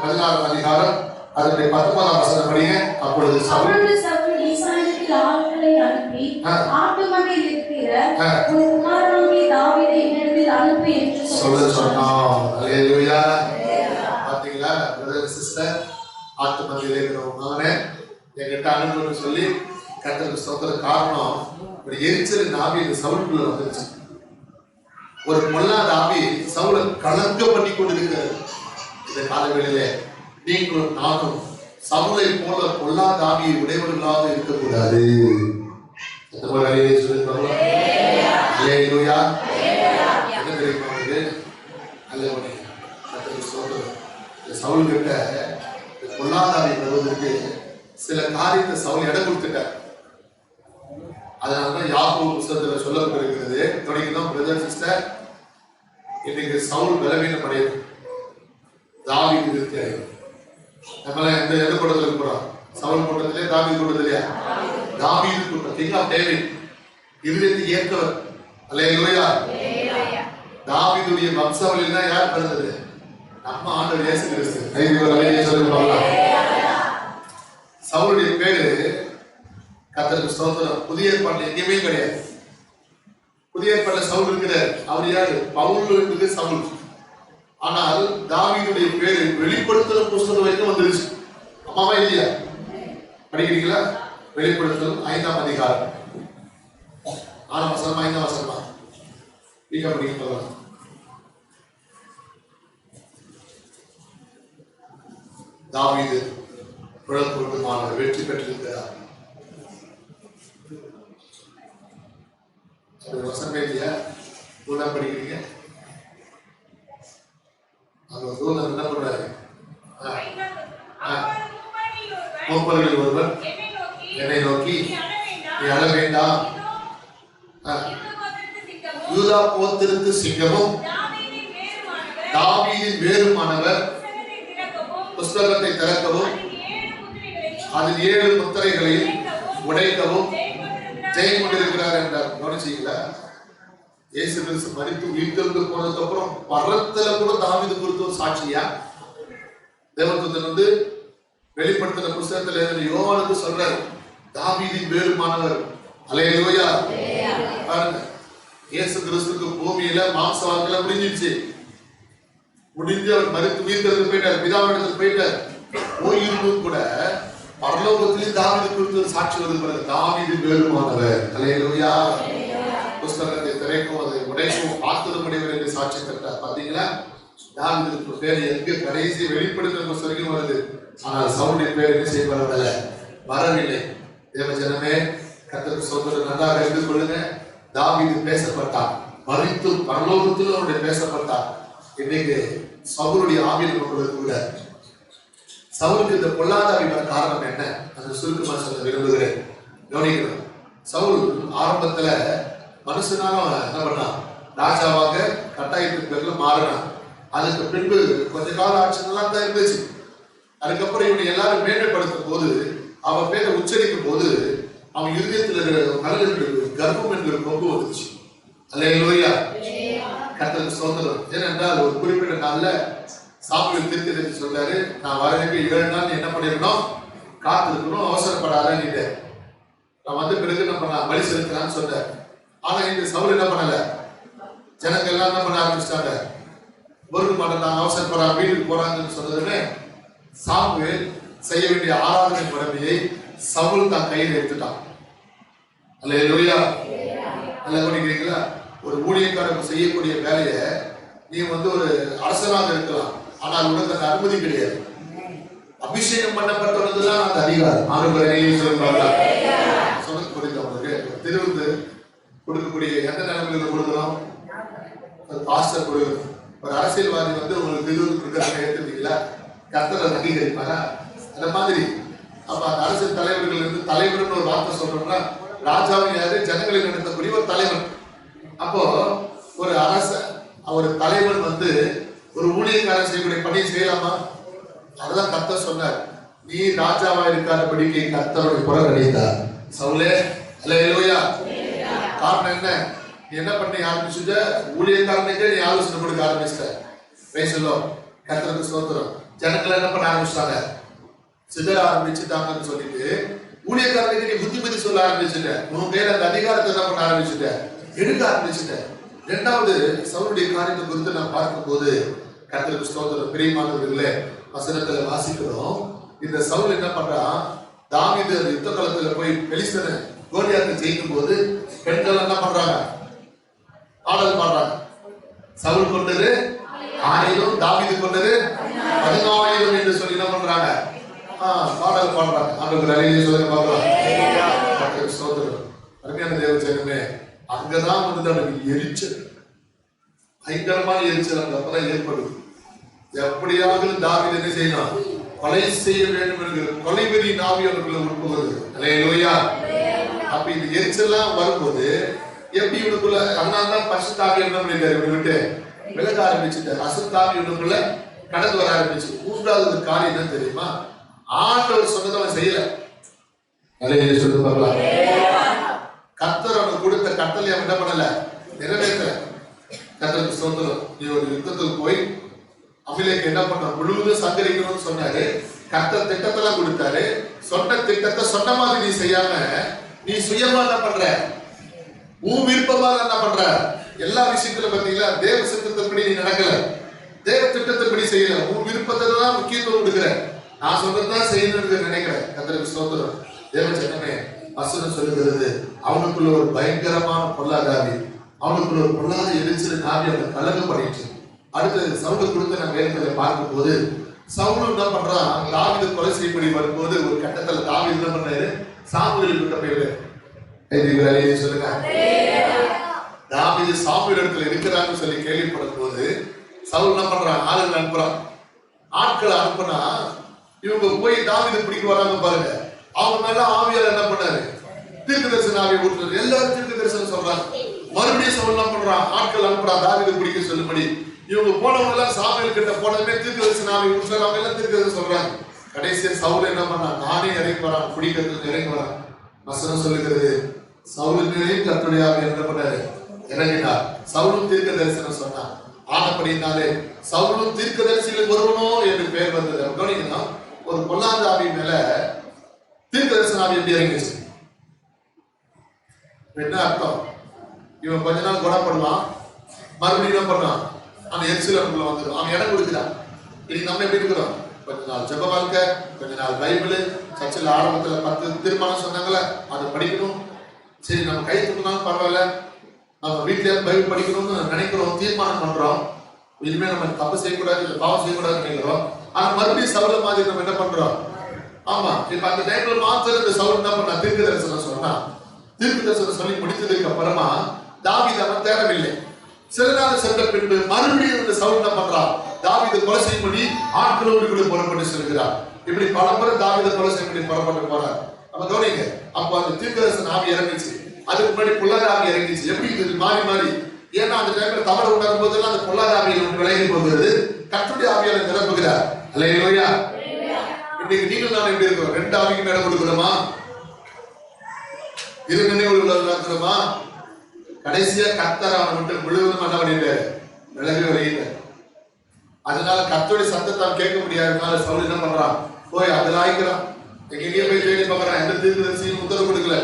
16ஆம் அதிகாரம் அதனுடைய 19ஆம் வசனம் படிங்க. அப்பொழுது சவுல் இஸ்ரவேலில் ஆட்களை அனுப்பி ஆட்டுமந்தையில் இருக்கிற உன் குமாரனாகிய தாவீதை என்னிடத்தில் அனுப்பு என்று சொன்னான். அல்லேலூயா. பாத்தீங்களா பிரதர் சிஸ்டர், ஆட்டுமந்தையில் இருக்கிற மகனே என்கிட்ட அனுப்புன்னு சொல்லி கர்த்தருக்கு ஸ்தோத்திரம். காரணம், ஒரு எரிச்சலின் ஆவி இந்த சவுலுக்குள்ள வந்துருச்சு. ஒரு பொல்லாத ஆவி சவுலை கலங்க பண்ணி கொண்டிருக்கிறது. இந்த காலவேளையிலே நீங்களும் நானும் சவுலை போல பொல்லாத ஆவியை உடையவர்களாக இருக்கக்கூடாது. சவுல் கிட்ட பொல்லாத ஆவி வருவதற்கு சில காரியத்தை சவுல் இடம் கொடுத்துட்டார். அதனாலதான் யாக்கோபு புத்தகத்துல சொல்லப்பட்டிருக்கிறது. தொடங்கிதான் பிரதர் சிஸ்டர், இன்னைக்கு சவுல் பலவீனம் அடையும், தாவீது நிறுத்தியாரு. நம்மள எந்த கூட்டத்தில் இருக்கிறோம்? சவுல் கூட்டத்திலே, தாவீது கூட்டத்திலேயா? தாவீது கூட்டம், கிங் ஆஃப் டேவிட், இருதயத்தை ஏற்றவர். அல்லேலூயா. தாவீதுடைய வம்சாவளியில் தான் யார் பிறந்தது? நம்ம ஆண்டவர் இயேசு கிறிஸ்து. சவுலுடைய பேரு கர்த்தருக்கு ஸ்தோத்திரம். புதிய ஏற்பாட்டில் எங்கேயுமே கிடையாது. புதிய ஏற்பாட்டில் சவுல் இருக்கிறார். அவர் யாரு? பவுல் இருக்குது சவுல். ஆனால் தாவீதுடைய பேரு வெளிப்படுத்தல் புஸ்தகம் வரைக்கும் வந்துருச்சு. அம்மாவா இல்லையா? படிக்கிறீங்களா? வெளிப்படுத்தல் 5ஆம் அதிகாரம் 6ஆம் வசனம் 5ஆம் வசனமா நீங்க படிக்க. தாவீது குழந்தைமானவர் வெற்றி பெற்றிருக்கிறார். வசனமே இல்லையா? தூதன் படிக்கிறீங்க. அந்த தூதன் என்ன பண்றாரு? மூப்பர்களில் ஒருவர் என்னை நோக்கி, நீ அழ வேண்டாம், யூதா கோத்திரத்து சிங்கமும் தாவீதின் வேறுமானவர் புஸ்தகத்தை திறக்கவும் அதில் 7 முத்திரைகளையும் உடைக்கவும் ஜெயம் கொண்டிருக்கிறார் என்றார். கவனிச்சீங்களா? இயேசு கிறிஸ்து மரித்து உயிர்த்தெழுந்து போனதுக்கு அப்புறம் பரத்துல கூட தாவீது குறித்து ஒரு சாட்சியா தேவதூதன் வந்து வெளிப்படுத்தின புஸ்தகத்துல யோவானுக்கு சொல்றாரு, தாவீதின் வேறுமானவர். அல்லேலூயா. பாருங்க, இயேசு கிறிஸ்துக்கு பூமியில மாம்ச வாழ்க்கை முடிஞ்சிருச்சு. முடிஞ்சு அவர் மரித்து உயிர்த்தெழுந்து போயிட்டார், பிதாவிடத்தில் போயிட்டார். போயிருந்தும் கூட பரலோகத்திலே தாவீது குறித்து சாட்சி வருகிறது. தாவீது வேறுமானவர். அல்லேலூயா. புஸ்தகத்தை திரைக்கும் அதை உடைக்கும் பார்த்தது முடிவர் என்று சாட்சி தட்டார். பாத்தீங்களா, தாவீதுக்கு பேர் எங்க கடைசி வெளிப்படுத்த வரைக்கும் வருது. ஆனால் சவுலுடைய பேர் என்ன செய்யப்படவில்லை, வரவில்லை. தேவ ஜனமே, கர்த்தருக்கு ஸ்தோத்திரம். நன்றாக எழுதி கொள்ளுங்க. தாவீது பேசப்பட்டார், மரித்து பரலோகத்தில் அவருடைய பேசப்பட்டார். இன்னைக்கு சவுலுடைய ஆவியில் கொண்டது கூட சவுலுக்கு இந்த பொல்லாத ஆவி வர காரணம் என்ன, அந்த சுருக்கமா சொல்ல விரும்புகிறேன். கவனிக்கணும். சவுல் ஆரம்பத்துல மனுஷனாலும் என்ன பண்ணான், ராஜாவாக கட்டாயத்தின் பேர்ல மாறினான். அதுக்கு பின்பு கொஞ்ச கால ஆட்சி நல்லா தான் இருந்துச்சு. அதுக்கப்புறம் இவனை எல்லாரும் மேன்மைப்படுத்தும் போது, அவன் பேரை உச்சரிக்கும் போது அவன் இருதயத்தில் நல்ல கர்ப்பம் என்கிற கொம்பு வந்துச்சு. அல்லேலூயா. கர்த்தருக்கு ஸ்தோத்திரம். ஏனென்றால் ஒரு குறிப்பிட்ட நாள்ல சாமுவேல் தீர்க்கதரிசி சொல்றாரு, நான் வரவேற்க 7 நாள் என்ன பண்ணிருக்கணும், காத்திருக்கணும், அவசரப்படாத. நான் வந்து பிறகு என்ன பண்ண பலி செலுத்தலான்னு சொன்னார். ஆனா இந்த சவுல் என்ன பண்ணல, ஜனங்கள் எல்லாம் என்ன பண்ண ஆரம்பிச்சிட்டாங்க, பொறுக்க மாட்டேன், அவசரப்படாம வீட்டுக்கு போறாங்கன்னு சொன்னதுன்னு சாமுவேல் செய்ய வேண்டிய ஆராதனை கடமையை சவுல் தான் கையில் எடுத்துட்டான். அல்லேலூயா. நல்லா கவனிக்கிறீங்களா? ஒரு ஊழியக்காரர் செய்யக்கூடிய வேலையை நீ வந்து ஒரு அரசனாக இருக்கலாம், ஆனால் உனக்கு அந்த அனுமதி கிடையாது. அபிஷேகம் பண்ணப்பட்டவர்கள்தான் அந்த அதிகாரம். சொன்னது புரியுது அவங்களுக்கு? திருவிருந்து கொடுக்கக்கூடிய எந்த நிலைமையில கொடுக்கிறோம், பாஸ்டர் கொடுக்கணும். ஒரு அரசியல்வாதி வந்து உங்களுக்கு திருவிருந்து கொடுக்கறாங்க, ஏற்றுட்டீங்களா? கர்த்தரை அங்கீகரிப்பாரா? அந்த மாதிரி அப்ப அந்த அரசியல் தலைவர்கள் இருந்து தலைவர்னு ஒரு வார்த்தை சொல்றோம்னா, ராஜாவும் யாரு, ஜனங்களை நடத்தக்கூடிய ஒரு தலைவன். அப்போ ஒரு அரச ஒரு தலைவன் வந்து ஒரு ஊழியக்காரன் செய்யக்கூடிய பணியை செய்யலாமா? அதுதான் கர்த்தர் சொன்னார், நீ ராஜாவா இருக்காதபடிக்கு கர்த்தருடைய புறக்கணித்தார். சவுலே, அல்லேலூயா. காரணம் என்ன, நீ என்ன பண்ணி ஆரம்பிச்சுட்ட, ஊழியக்காரனுக்கே நீ ஆலோசனை கொடுக்க ஆரம்பிச்சிட்ட. பேசலோ, கர்த்தருக்கு ஸ்தோத்திரம். ஜனங்களை என்ன பண்ண ஆரம்பிச்சிட்டாங்க, சிதற ஆரம்பிச்சுட்டாங்கன்னு சொல்லிட்டு ஊழியக்காரனுக்கு நீ புத்திமதி சொல்ல ஆரம்பிச்சுட்ட. உன் பேர் அந்த அதிகாரத்தை என்ன பண்ண ஆரம்பிச்சுட்ட, எடுக்க ஆரம்பிச்சுட்ட. இரண்டாவது சவுலுடைய காரியத்தை குறித்து நான் பார்க்கும் போது கர்த்தருக்கு ஸ்தோத்திரம். பிரியமானவர்களே, வசனத்துல வாசிக்கிறோம், இந்த சவுல் என்ன பண்றான், தாவீது அந்த யுத்த காலத்துல போய் பெலிஸ்தனை கோலியாத்தை ஜெயிக்கும் போது பெண்கள் என்ன பண்றாங்க, பாடல் பாடுறாங்க. சவுல் கொண்டது 1000, தாவீது கொண்டது 14000 என்று சொல்லி என்ன பண்றாங்க, பாடல் பாடுறாங்க. அவங்களுக்கு நிறைய சொல்லுங்க பார்க்கலாம். அருமையான தேவ ஜனமே, அங்கதான் வந்து அவனுக்கு எரிச்சல், பயங்கரமான எரிச்சல் அங்க அப்பதான் ஏற்படுது. எப்படியாவது தாவீது என்ன செய்யணும், கொலை செய்ய வேண்டும் என்கிற கொலைவெறி நாவி அவர்களை உட்புகிறது. அல்லேலூயா. அப்ப இந்த எரிச்சல்லாம் வரும்போது எப்படி இவனுக்குள்ள, அதனால்தான் பசுத்தாவி என்ன பண்ணிட்டாரு, இவனை விட்டு விலக ஆரம்பிச்சுட்டாரு. அசுத்தாவி இவனுக்குள்ள கடந்து வர ஆரம்பிச்சு. மூன்றாவது காரியம் என்ன தெரியுமா, ஆண்டவர் சொன்னதை அவன் செய்யல. அல்லேலூயா சொல்லி பார்க்கலாம். கர்த்தர் அவனுக்கு கொடுத்த கட்டளை அவன் என்ன பண்ணல, நிறைவேற்ற. கர்த்தருக்கு ஸ்தோத்திரம். நீ ஒரு யுத்தத்துக்கு போய் அபிலேக்கு என்ன பண்ண, முழுவதும் சங்கரிக்கணும்னு சொன்னாரு. கர்த்தர் திட்டத்தெல்லாம் கொடுத்தாரு. சொன்ன திட்டத்தை சொன்ன மாதிரி நீ செய்யாம நீ சுயமா என்ன பண்ற, உன் விருப்பமா என்ன பண்ற, எல்லா விஷயத்துல பாத்தீங்களா தேவ சித்தத்தின்படி நீ நடக்கல, தேவ திட்டத்தின்படி செய்யல, உன் விருப்பத்தை தான் முக்கியத்துவம் கொடுக்குற, நான் சொல்றதுதான் செய்யணும்னு நினைக்கிறேன். கர்த்தருக்கு ஸ்தோத்திரம். தேவ ஜனமே, வசனம் சொல்லுகிறது, அவனுக்குள்ள ஒரு பயங்கரமான பொல்லாதாவி, அவனுக்குள்ள ஒரு பொல்லாத எரிச்சல் நாவி அவனை கலங்க பண்ணிட்டு. அடுத்து சவுல் கொடுத்து நான் வேதத்துல பார்க்கும் போது சவுல் என்ன பண்றான், தாவீது கொலை செய்யப்படி வரும்போது ஒரு கட்டத்துல தாவீது என்ன பண்றாரு, சாமுவேல் கிட்ட போயிரு சொல்லுங்க. தாவீது சாமுவேல் இடத்துல இருக்கிறான்னு சொல்லி கேள்விப்படும் போது சவுல் என்ன பண்றான், ஆளுங்களை அனுப்புறான். ஆட்களை அனுப்புனா இவங்க போய் தாவீது பிடிக்க வராங்க பாருங்க, அவங்க மேல ஆவியார் என்ன பண்ணாரு, தீர்க்க தரிசன ஆவியை ஊற்றுறாரு. எல்லாரும் தீர்க்க தரிசனம் சொல்றாங்க. மறுபடியும் சவுல் என்ன பண்றான், ஆட்கள் அனுப்புறான் தாவீது பிடிக்க சொல்லும்படி. இவங்க போனவங்க எல்லாம் சாமுவேல் கிட்ட போனதுமே தீர்க்க தரிசன ஆவியை ஊற்றுறாங்க. அவங்க எல்லாம் தீர்க்க தரிசனம் சொல்றாங்க. கடைசியா சவுல் என்ன பண்ணான், நானே இறங்கி வரான், பிடிக்கிறதுக்கு இறங்கி வரான். வசனம் சொல்லுகிறது, சவுலுக்கு கர்த்தருடைய ஆவி என்ன பண்ணாரு, இறங்கினார். சவுலும் தீர்க்க தரிசனம் சொன்னான். ஆனப்படினாலே சவுலும் தீர்க்க தரிசியில் ஒருவனோ என்று பெயர் வந்தது. கவனிக்கணும், ஒரு பொல்லாத ஆவி மேல தீர்க்க தரிசன ஆவி எப்படி இறங்கிச்சு, என்ன அர்த்தம், இவன் கொஞ்ச நாள் குணப்படுவான், மறுபடியும் என்ன பண்ணான், அந்த எரிச்சல் நமக்குள்ள வந்துடும். அவன் இடம் கொடுக்கிறான். இன்னைக்கு நம்ம எப்படி இருக்கிறோம்? கொஞ்ச நாள் ஜெப வாழ்க்கை, கொஞ்ச நாள் பைபிள், சர்ச்சில் ஆரம்பத்துல 10 தீர்மானம் சொன்னாங்களே அதை படிக்கணும். சரி நம்ம கை தூக்கினாலும் பரவாயில்ல, நம்ம வீட்டுல பைபிள் படிக்கணும்னு நினைக்கிறோம், தீர்மானம் பண்றோம். இனிமே நம்ம தப்பு செய்யக்கூடாது, இல்லை பாவம் செய்யக்கூடாதுன்னு நினைக்கிறோம். ஆனா மறுபடியும் சவுல மாதிரி நம்ம என்ன பண்றோம்? ஆமா, இப்ப அந்த டைம்ல மாத்திரம் இந்த சவுல் என்ன பண்ணா? தீர்க்க தரிசனம் சொன்னா. தீர்க்க தரிசனம் சொல்லி முடித்ததுக்கு அப்புறமா தாவீது அவன் தேடவில்லை. சில நாள் சென்ற பின்பு மறுபடியும் இந்த சவுல் என்ன பண்றான்? தாவீதை கொலை செய்யும்படி ஆட்களோடு கூட புறப்பட்டு செல்கிறார். இப்படி பல முறை தாவீதை கொலை செய்யும்படி புறப்பட்டு போறார். நம்ம கவனிங்க, அப்போ அந்த தீர்க்க தரிசன ஆவி இறங்கிச்சு, அதுக்கு முன்னாடி பொல்லாத ஆவி இறங்கிச்சு. எப்படி இது மாறி மாறி? ஏன்னா அந்த டைம்ல தவறு உணரும் போதெல்லாம் அந்த பொல்லாத ஆவியில் விலகி போகிறது, கர்த்தருடைய ஆவியால நிரப்புகிறார். அல்லேலூயா. இன்னைக்கு நீங்கள் நான் எப்படி இருக்கிறோம்? 2 ஆவிக்கு இடம் கொடுக்கிறோமா? இரு நினைவுகள் இருக்கிறோமா? கடைசியா கர்த்தர் அவனை விட்டு முழுவதும் என்ன பண்ணிட்டாரு? விலகி வருகிறார். அதனால கர்த்தருடைய சத்தத்தை கேட்க முடியாதனால சவுல் என்ன பண்றான்? போய் அதில் ஆயிக்கிறான். எங்கேயே போய் தேடி பார்க்கறான். எந்த தீர்க்கதரிசியும் உத்தரவு கொடுக்கல.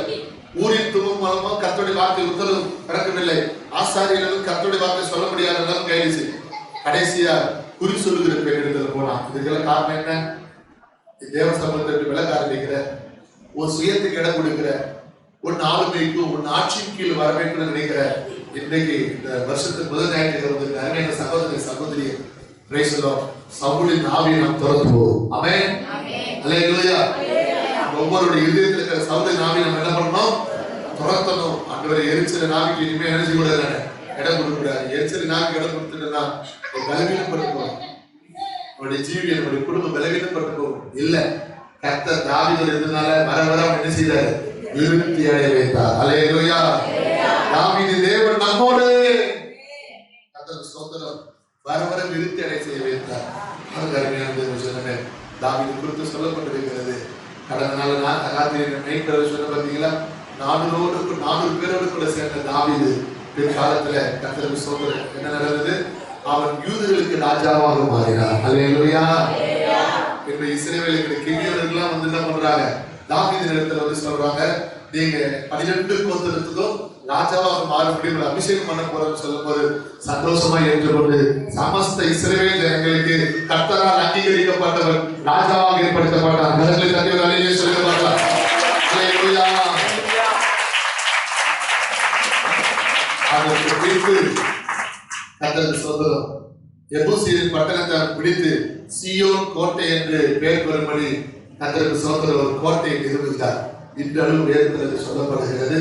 ஊரின் துவம் மூலமா கர்த்தருடைய வார்த்தை உத்தரவு பிறக்கவில்லை. ஆசாரியர்களும் கர்த்தருடைய வார்த்தை சொல்ல முடியாத கையிடுச்சு. கடைசியா குறி சொல்லுகிற பேரிடத்துல போனான். இதுக்கெல்லாம் காரணம் என்ன? தேவ சமூகத்தை விலக ஆரம்பிக்கிற, ஒரு சுயத்துக்கு இடம் கொடுக்கிற, ஒன்னு ஆளுமைக்கும் ஒன்னு ஆட்சியின் கீழ் வர வேண்டும் நினைக்கிற. இன்றைக்கு இந்த வருஷத்துக்கு முதல் ஞாயிற்றுக்கிழமை அருமையான சகோதரி சகோதரி சவுலின் ஆவியை நாம் துரத்துவோம். ஆமென். அல்லேலூயா. ஒவ்வொருடைய இதயத்தில் இருக்கிற சவுலின் ஆவியை நம்ம என்ன பண்ணணும்? துரத்தணும். ஆண்டவரே, எரிச்சல் ஆவிக்கு இனிமே எனர்ஜி கூட இடம் கொடுக்கூடாது. எரிச்சல் ஆவிக்கு இடம் கொடுத்துட்டா பலவீனப்படுத்துவோம். நம்முடைய ஜீவி, நம்முடைய குடும்பம் பலவீனப்பட்டுவோம். இல்ல, கர்த்தர் தாவீது இருந்தனால வர வர என்ன செய்தார்? விருத்தி அடைய வைத்தார். அல்லேலூயா. தாவீது தேவன் நம்மோடு, கர்த்தருக்கு ஸ்தோத்திரம், வர வர விருத்தி அடைய செய்ய வைத்தார். அது அருமையான தாவீது குறித்து சொல்லப்பட்டிருக்கிறது. கடந்த நாள் மெய்ப்பெற சொன்ன பார்த்தீங்களா? 400 பேரோடு கூட சேர்ந்த தாவீது பிற்காலத்துல கர்த்தருக்கு ஸ்தோத்திரம் என்ன நடந்தது? அவன் யூதர்களுக்கு ராஜாவாக மாறினார். அல்லேலூயா. இப்ப இஸ்ரவேலுக்கு கிபியோனெல்லாம் வந்து என்ன பண்றாங்க? தாவீது இடத்துல வந்து சொல்றாங்க, நீங்க 12 கோத்திரத்துக்கும் ராஜாவாக மாறும்படி அபிஷேகம் பண்ண போறோம்னு சொல்லும் போது சந்தோஷமா ஏற்றுக்கொண்டு சமஸ்த இஸ்ரவேல் ஜனங்களுக்கு கர்த்தரால் அங்கீகரிக்கப்பட்டவர் ராஜாவாக ஏற்படுத்தப்பட்டார். கர்த்தரை தட்டி ஒரு அல்லேலூயா சொல்லுங்க பார்க்கலாம். அல்லேலூயா. அதற்கு பின்பு கர்த்தருக்கு ஸ்தோத்திரம், எபூசியின் பட்டணத்தை பிடித்து சீயோன் கோட்டை என்று பெயர் பெறும்படி கர்த்தருக்கு ஸ்தோத்திரம் ஒரு கோட்டையை நிறுவுகிறார். இன்றளவும் வேதத்தில் சொல்லப்படுகிறது.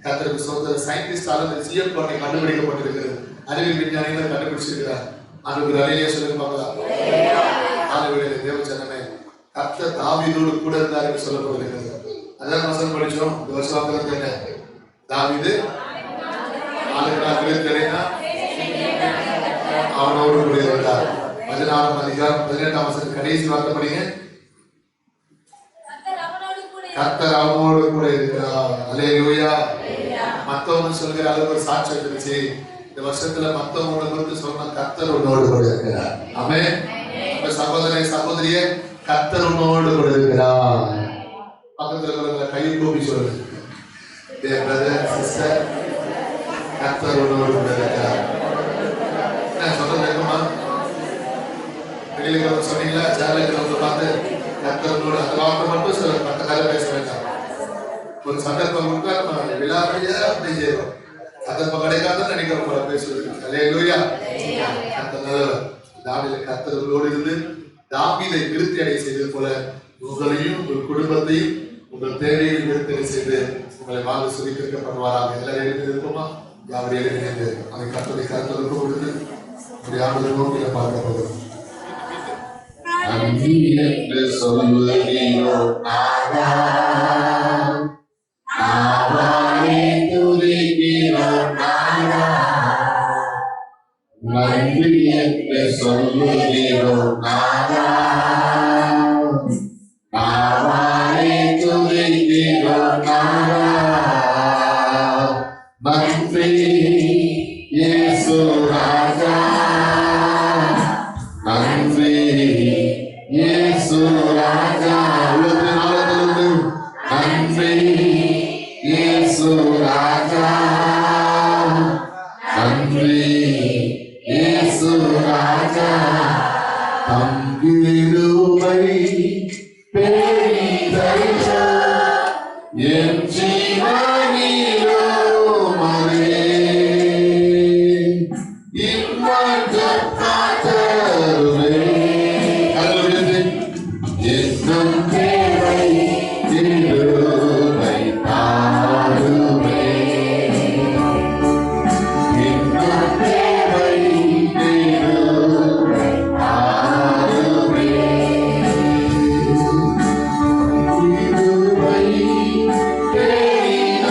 கர்த்தருக்கு ஸ்தோத்திரம், சயின்டிஸ்டால இந்த சீயோன் கோட்டை கண்டுபிடிக்கப்பட்டிருக்கிறது. அறிவியல் விஞ்ஞானிகள் கண்டுபிடிச்சிருக்கிறார். அதுக்கு அல்லேலூயா சொல்லுங்க பார்க்கலாம். ஆண்டவரே, தேவஜனமே, கர்த்தர் தாவீதோடு கூட இருந்தார் என்று சொல்லப்படுகிறது. அதான் வசனம் படிச்சோம். இந்த வருஷம் என்ன? தாவீது அவனோடு கூட இருந்தார். 16ஆம் அதிகாரம் 18ஆம் வசனம் கடைசி வார்த்தை படிங்க. கர்த்தர் அவனோடு கூட இருக்கிறார். அல்லேலூயா. மத்தவங்க சொல்கிற அளவுக்கு ஒரு சாட்சி இருந்துச்சு. இந்த வருஷத்துல மத்தவங்களோட குறித்து சொன்ன கர்த்தர் உன்னோடு கூட இருக்கிறார். ஆமென். சகோதரே சகோதரியே, கர்த்தர் உன்னோடு கூட இருக்கிறார். பக்கத்துல இருக்கிறவங்க கையை கூப்பி சொல்லுங்க, dear brother sister, கர்த்தர் உன்னோடு கூட இருக்கிறார். என்ன சொல்றது கேட்குமா? வெளியில சொன்னீங்களா? சேனலுக்கு பார்த்து கர்த்தரோட அந்த வார்த்தை மட்டும் சில மற்ற கதை பேச வேண்டாம். ஒரு சந்தர்ப்பம் கொடுத்தா நம்ம விழாப்படியா அப்படி செய்யறோம். சந்தர்ப்பம் கிடைக்காதுன்னு நினைக்கிறோம் போல பேசுவது. அல்லேலூயா. தாவீது கர்த்தரோடு இருந்து தாவீதை விருத்தி அடைய செய்தது போல உங்களையும் உங்கள் குடும்பத்தையும் உங்கள் தேவையை விருத்தி அடைய செய்து உங்களை வாழ்ந்து சுருக்க பண்ணுவாராக. எல்லாரும் எழுதி இருப்போமா? யாரும் எழுதினது அதை கர்த்தரை கருத்தருக்கு கொடுத்து யாரும் நோக்கில பார்க்க போகிறோம். நன்றி என்று சொல்லுகிறோ நாதா, நாதானே துதிக்கிறோ நாதா. நன்றி என்று சொல்லுகிறோ நாதா, நாதானே துதிக்கிறோ நாதா. நன்றி இயேசு ராஜா, நன்றி இயேசு ராஜா. நன்றி இயேசு ராஜா, நன்றி இயேசு என் ஜீவனிலும் அதே இன்பம் காத்தருளே. கரங்களை என்னும் தேவை திருவை தாருமே. என்னும் தேவை திருவை தாருமே. திருவை தேடினாலும்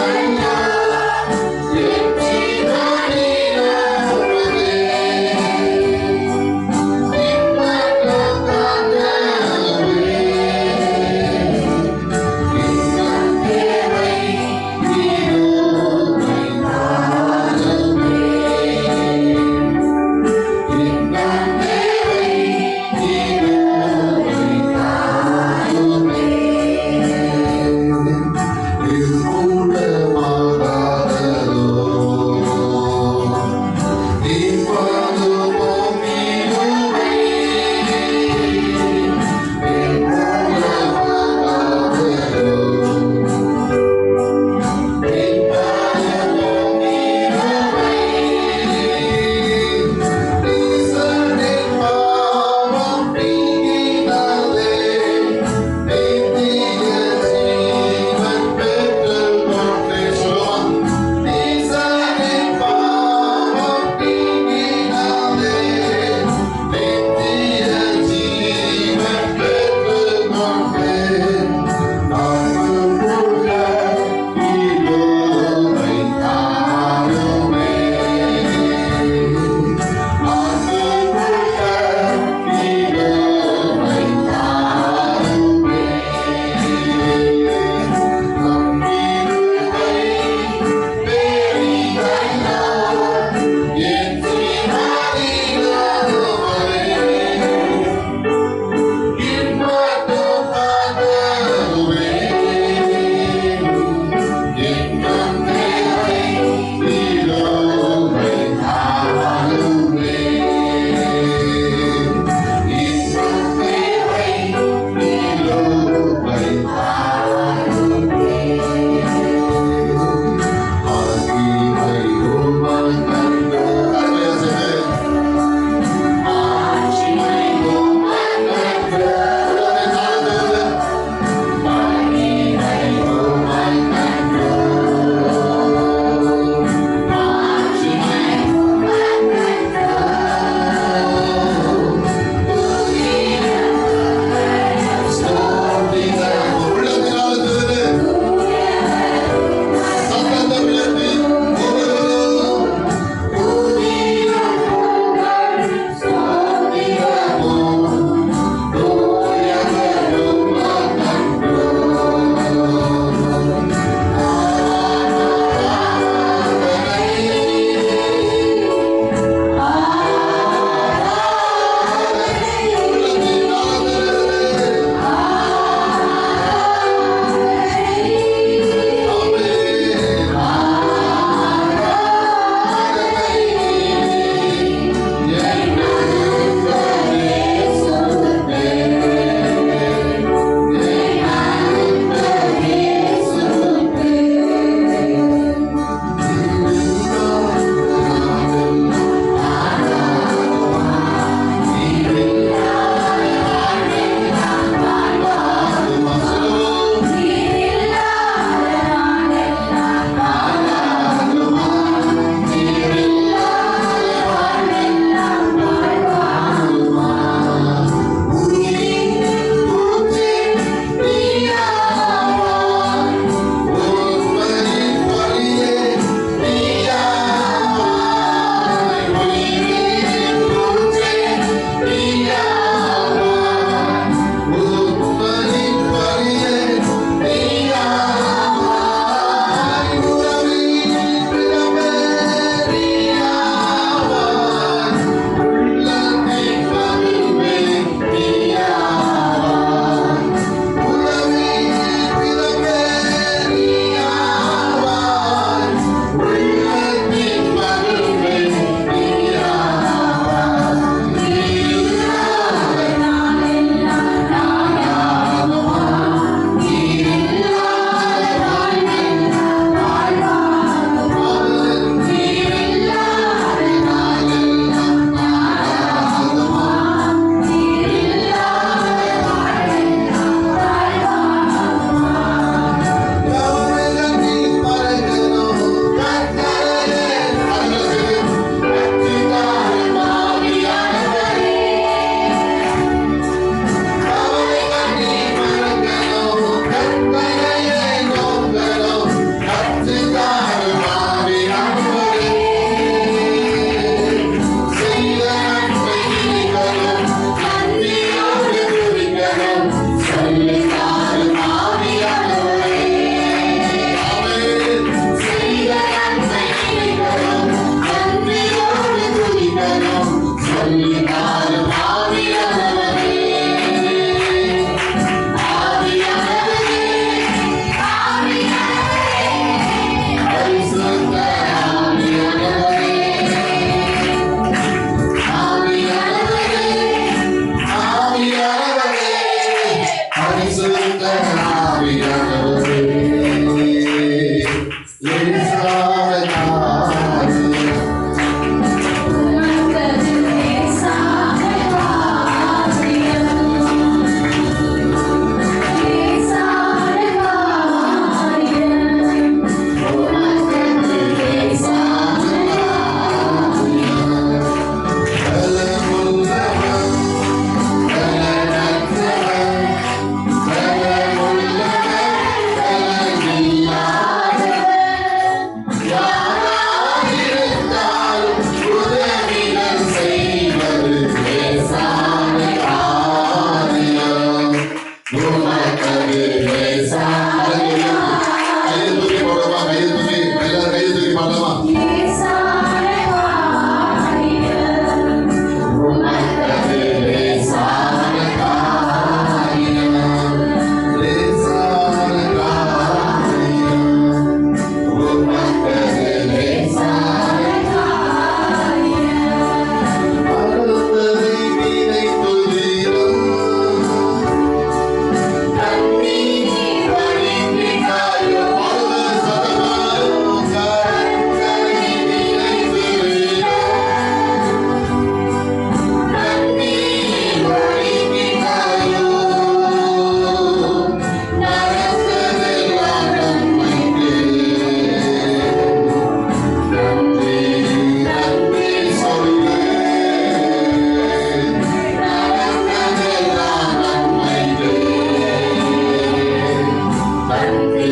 Sumber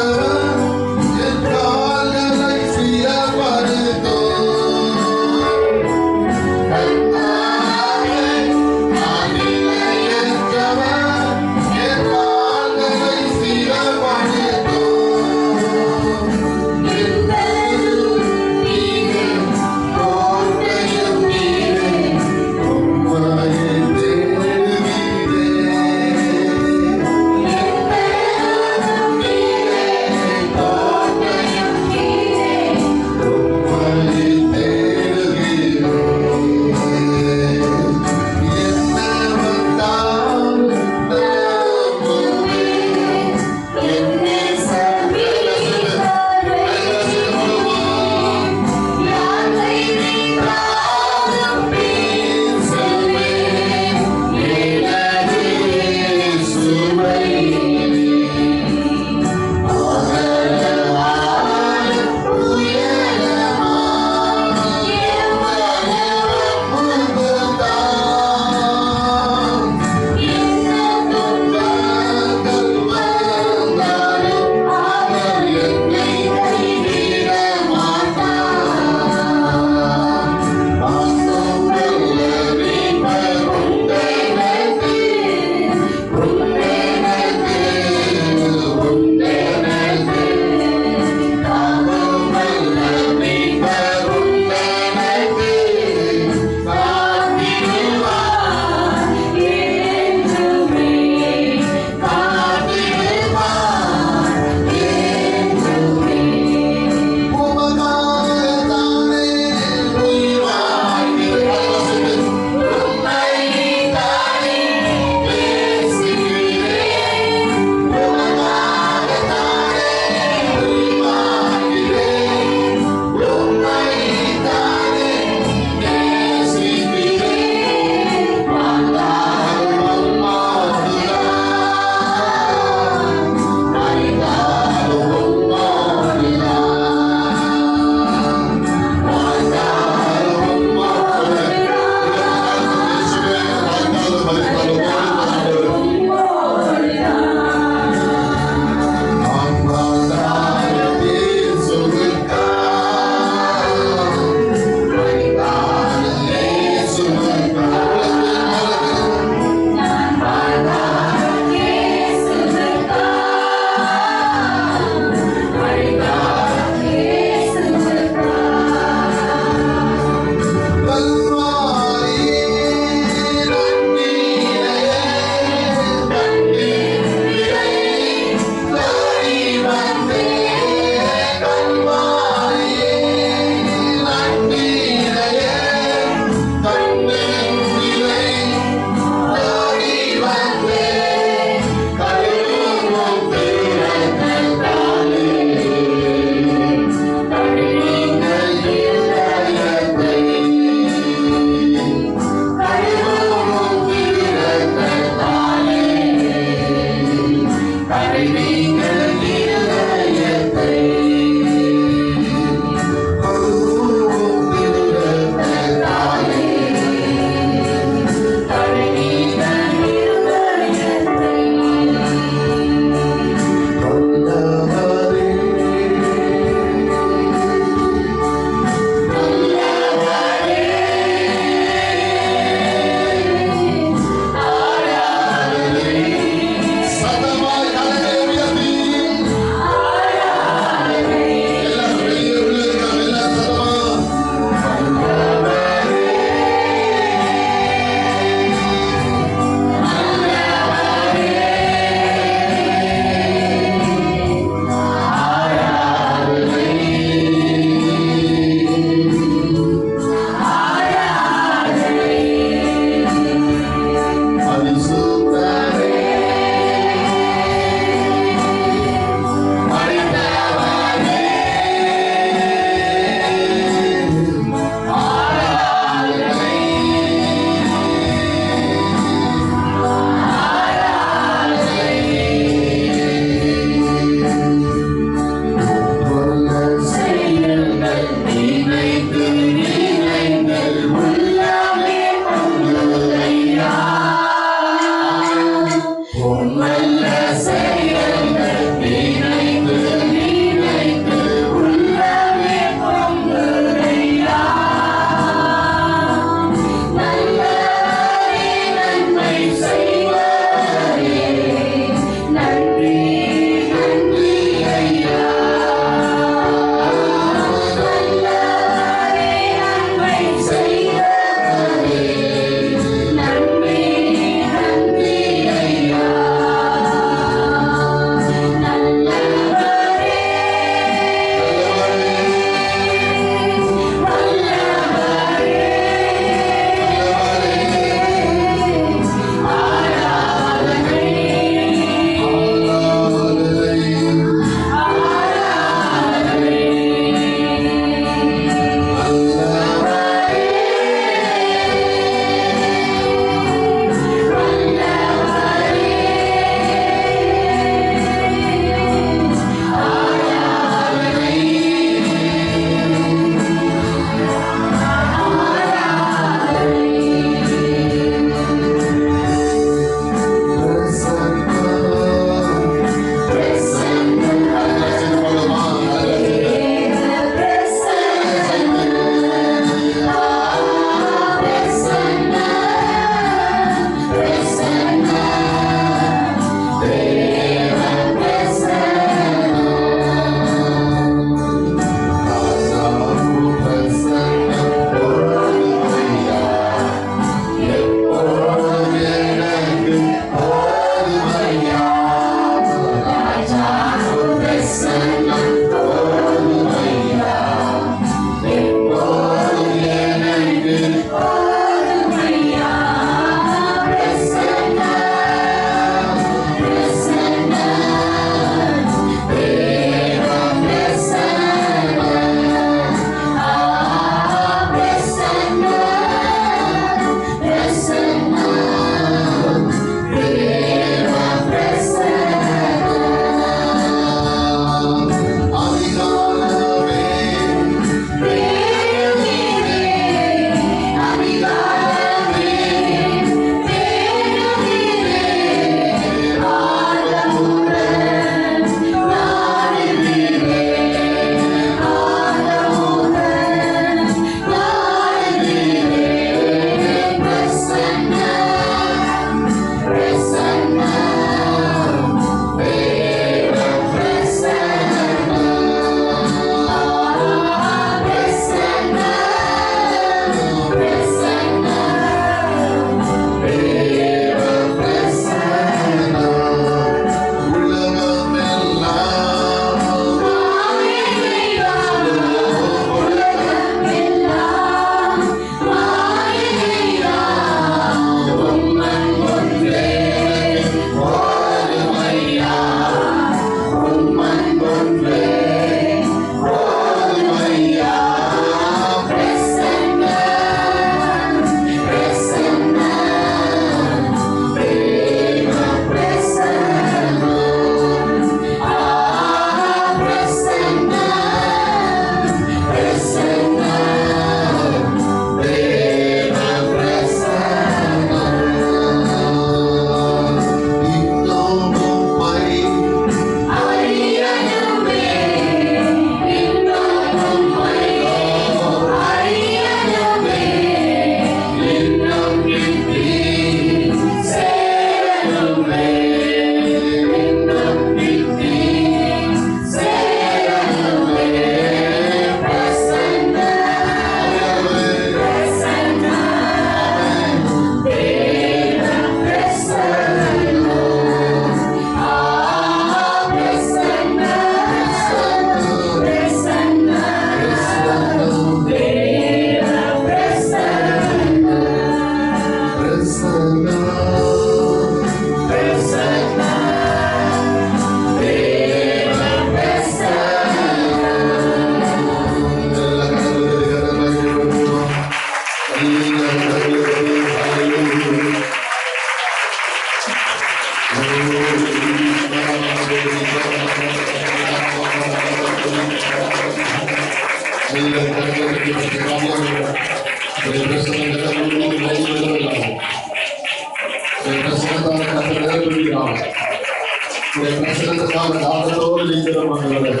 பிரசனத்துக்காக தாகத்தோடு நிற்கிறோம் ஆண்டவரே.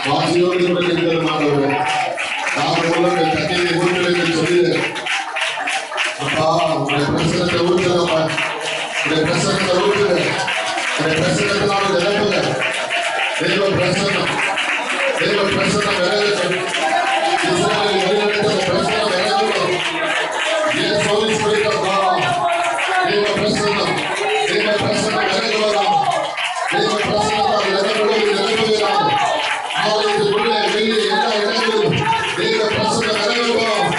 வாசியோடு கூட நிற்கிறோம் ஆண்டவரே. தாகத்தோடு தண்ணீரை ஊற்றுவேன் சொல்லி அப்பா உங்களுடைய பிரசனத்தை ஊற்றுறப்பா. உங்களுடைய பிரசனத்தை ஊற்றுற உங்களுடைய பிரசனத்தினால நிரப்புங்க. தேவ பிரசனம் விலகட்டும். இஸ்ரவேலை வழிநடத்த பிரசனம் விலகட்டும். Yes, Holy Spirit of God. தேவ பிரசனம் விலகுவதாம். தேவ பிரசனத்தால் விலகுவதாம். ஆலயத்துக்குள்ளே வெளியே எல்லா இடங்களிலும் தேவ பிரசனம் விலகுவதாம்.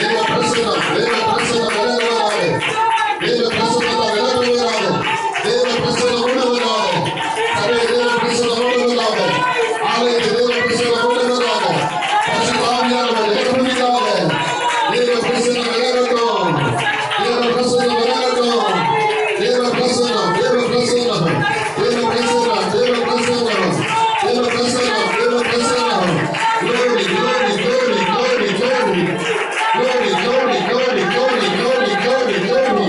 தேவ பிரசனம் விலகுவதாக. தேவ பிரசனத்தால் விலகுவதாக. தேவ பிரசனம் ஓடுவதாக. சபையை தேவ பிரசனம் ஓடுவதாக. ஆலயத்தை தேவ பிரசனம் ஓடுவதாக. பரிசுத்த ஆவியானவர் இறங்குவதாக. தேவ பிரசனம் விலகட்டும். தேவ பிரசனம் விலகட்டும். தேவ பிரசனம் தேவ பிரசனம் தேவ பிரசனம் தேவ பிரசனம் தேவ பிரசனம் தேவ பிரசனம். Glory, glory, glory, glory, glory. Glory, glory, glory, glory, glory, glory, glory.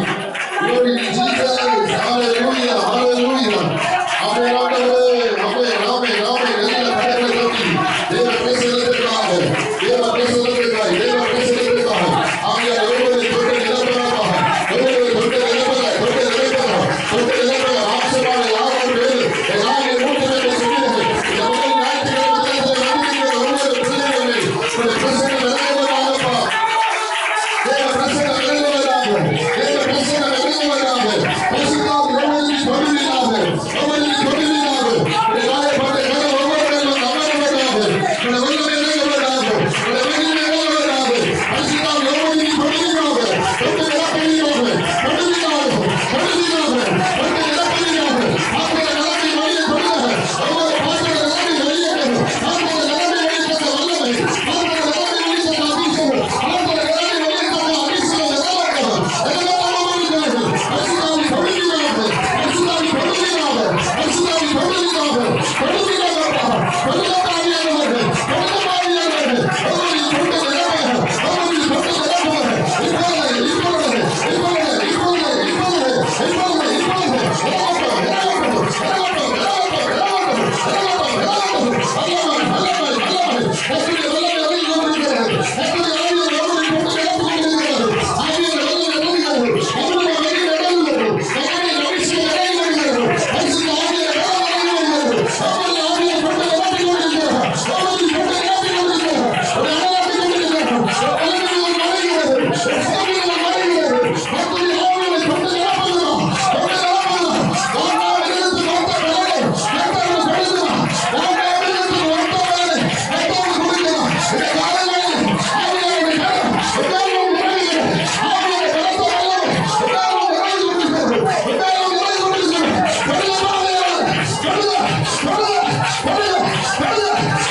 Glory to Jesus. Hallelujah, hallelujah. Amen, amen, amen, amen, amen. எல்லா கரங்களை தட்டி தேவ பிரசன்னத்திற்காக, தேவ பிரசன்னத்திற்காக, தேவ பிரசன்னத்திற்காக ஆவியார் ஒருவரை தொட்டு நிரப்பதாக, ஒருவரை தொட்டு நிரப்பதாக, தொட்டு நிரப்பதாக, தொட்டு நிரப்பதாக. ஆசீர்வாத யாரும் பேரு எல்லாரும் மூன்று பேரை சொல்லுங்கள். இந்த முதல் ஞாயிற்றுக்கிழமை தினத்தில் வந்திருக்கிற ஒவ்வொரு பிள்ளைகளை உங்களுடைய பிரசன்னம் விளங்குவதாகப்பா. தேவ பிரசன்னம் விளங்குவதாக. தேவ பிரசன்னம் விளங்குவதாக. பரிசுத்தாவி ஒவ்வொருவரையும் தொடுவீராக. ஒவ்வொருவரையும் தொடுவீராக. உங்களுடைய வாயப்பட்ட கரம் ஒவ்வொரு மேலும் அமர்வதாக. உங்களுடைய வல்லமை விளங்குவதாக. உங்களுடைய மகிமை விளங்குவதாக. பரிசுத்தாவி ஒவ்வொருவரையும் தொடுவீராக. தொட்டு நிரப்புவீராக. தொடுவீராக. தொடுவீராக. தொட்டு நிரப்புவீராக. ஆத்மீக நலத்தை வழியே தொடுக. ஒவ்வொரு பாத்திர நலத்தை வெளியே கொடு. ஆத்மீக நலத்தை வெளியே கொண்ட வல்லமை. ஆத்மீக நலத்தை வெளியே கொண்ட அபிஷேகம். ஆத்மீக நலத்தை வெளியே கொண்ட அபிஷேகம் நிரப்பட்டும். நிரப்பட்டும். பரிசுத்தாவி தொடுவீராக. பரிசுத்தாவி தொடுவீராக. பரிசுத்தாவி தொடுவீராக. தொடுவீராகப்பா. தொடுவீராகவர்கள். தொடுவீராகவர்கள். ஒவ்வொருவரையும் தொட்டு நிரப்புக. ஒவ்வொருவரையும் தொட்டு நிரப்புக. இப்பொழுது இப்பொழுது இப்பொழுது இப்பொழுது இப்பொழுது இப்பொழுது இப்பொழுது நிரப்பட்டும். நிரப்பட்டும். நிரப்பட்டும். நிரப்பட்டும். நிரப்பட்டும். நிரப்பட்டும். நிரப்பட்டும். வல்லமை வல்லமை வல்லமை. கர்த்தருடைய வல்லமை இறங்கி கொண்டிருக்கிறது. கர்த்தருடைய ஆவியானவர் ஒவ்வொருவரையும் தொட்டு நிரப்பிக் கொண்டிருக்கிறது. ஆவியானவர் வல்லமை இறங்குகிறது. ஆவியானவர் வல்லமை இறங்குகிறது. ஆவியானவர் அபிஷேகம் இறங்குகிறது. பரிசுத்த ஆவியானவர் இறங்கி வருகிறது. ஆவியானவர் ஆவியானவர் தொட்டு நிரப்பிக் கொண்டிருக்கிறார். ஒவ்வொருவரையும் தொட்டு நிரப்பிக் கொண்டிருக்கிறார். ஒரு அனலாக்கிக் கொண்டிருக்கிறார். ஒரு வல்லமைகள் மறைகிறது. ஒரு சாமிகள் மறைகிறது. கர்த்தருடைய ஆவியானவர் தொட்டு நிரப்புகிறார். தொட்டு நிரப்புகிறார். வார்த்தை எடுத்து வார்த்தை பெறவே. கர்த்தர் கொடுக்கிறார். வார்த்தை எடுத்து வார்த்தை பெறவே. கர்த்தர் கொடுக்கிறார். இந்த காலங்களில் ஆவியானவர் கரம் எல்லாரும் நிறைகிறது. ஆவியானவர் கரத்தை வல்லமை எல்லாரும் நிறைந்து கொண்டிருக்கிறது. எல்லாரும் நிறைந்து கொண்டிருக்கிறது. தொடுக ஆவியானவர். தொடுக தொடுக தொடுக தொடுக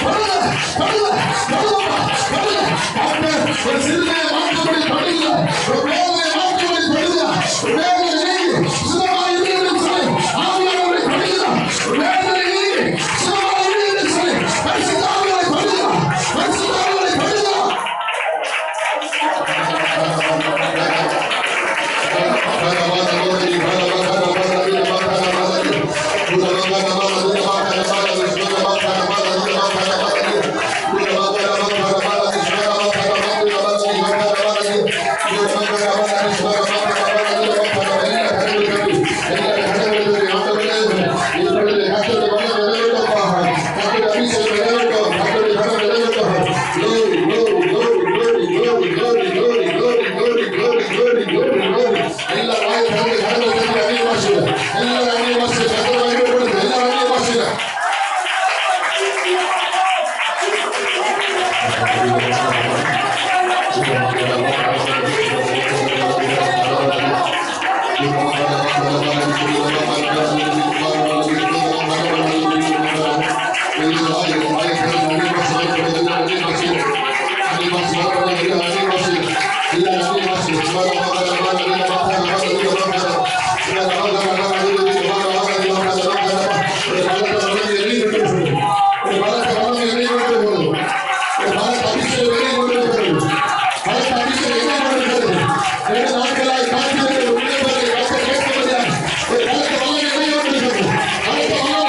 தொடுக தொடுக தொடுகப்பா. தொடுக. ஆமென். ஒரு சிறுமையை மாற்றப்படி தொடுங்க. ஒரு வேதனையை மாற்றப்படி தொடுங்க. ஒரு வேதனை நீங்கி சுகமாக இருக்கிறது சொல்லி ஆவியானவரை தொடுகிறார். ஒரு வேதனை நீங்கி சுகமாக இருக்கிறது சொல்லி பரிசுத்த ஆவியானவரை தொடுகிறார். பரிசுத்த ஆவியானவரை தொடுகிறார். பலத்த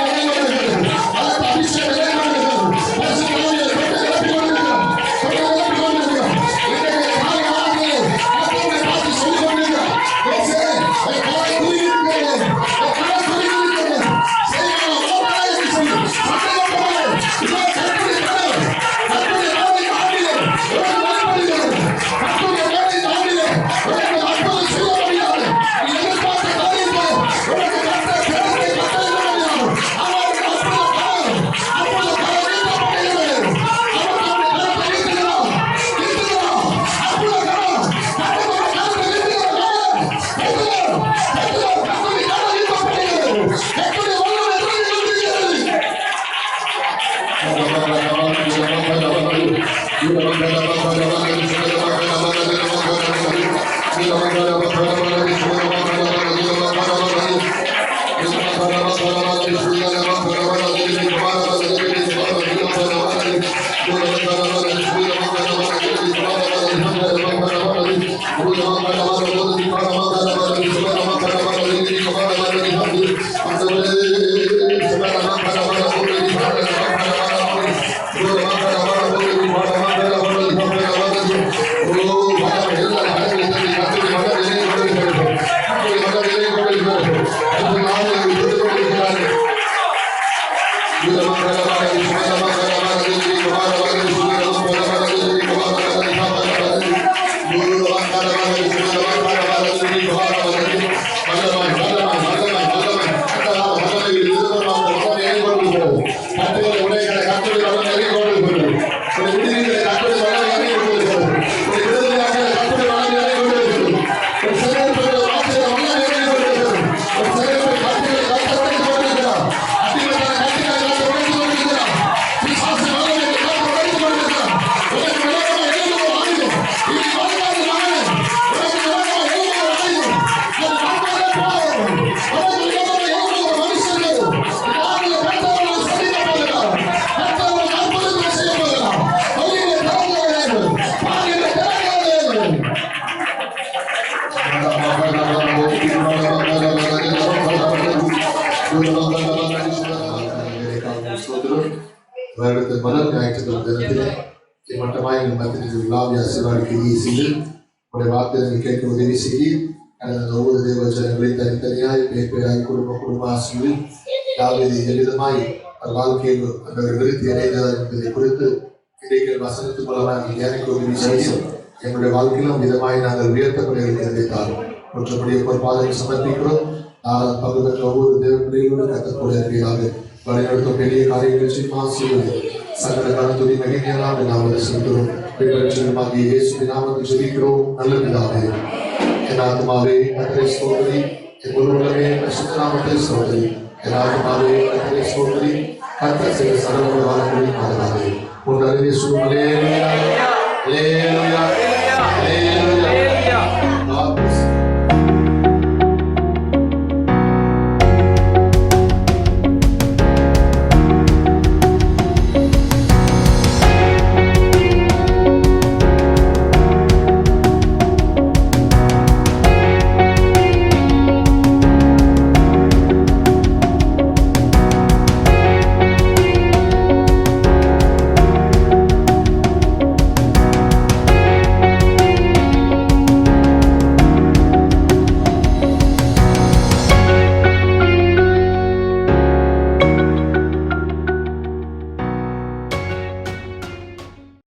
வருடத்தின் முதல் ஞாயிற்றுக்கிழமை தினத்திலே மட்டமாய் எங்கள் மத்தியில் விழாவை ஆசீர்வாதிக்க செய்து உடைய வார்த்தைகளை கேட்க உதவி செய்து கடந்த ஒவ்வொரு தேவ ஜனங்களை தனித்தனியாய் பேர் பேராய் குடும்ப ஆசிரியர் யாவது எவ்விதமாய் வாழ்க்கையில் அந்த விருத்தி அடைந்தது என்பதை குறித்து இன்றைக்கு வசனத்து மூலமாக எனக்கு உதவி செய்து எங்களுடைய வாழ்க்கையிலும் விதமாய் நாங்கள் உயர்த்தப்பட இருக்கிறதால் ஒற்றப்படிய பொறுப்பாக சமர்ப்பிக்கிறோம். நான் பங்கு பெற்ற ஒவ்வொரு தேவ பிள்ளைகளோடு கத்தக்கூடிய இருக்கிறார்கள் வழிநடத்தும் பெரிய காரியங்களை செய்வது சகல கருத்துடைய மகிமையெல்லாம் நாம சென்றோம். இயேசுவின் நாமத்தில் ஜெபிக்கிறோம் நல்ல பிதாவே. என் ஆத்மாவே கர்த்தரை ஸ்தோத்திரி, என் உள்ளமே பரிசுத்த நாமத்தை ஸ்தோத்திரி. என் ஆத்மாவே கர்த்தரை ஸ்தோத்திரி, கர்த்தர் செய்த சகல உபகாரங்களையும் மறவாதே. உன் அறிவை சுமலே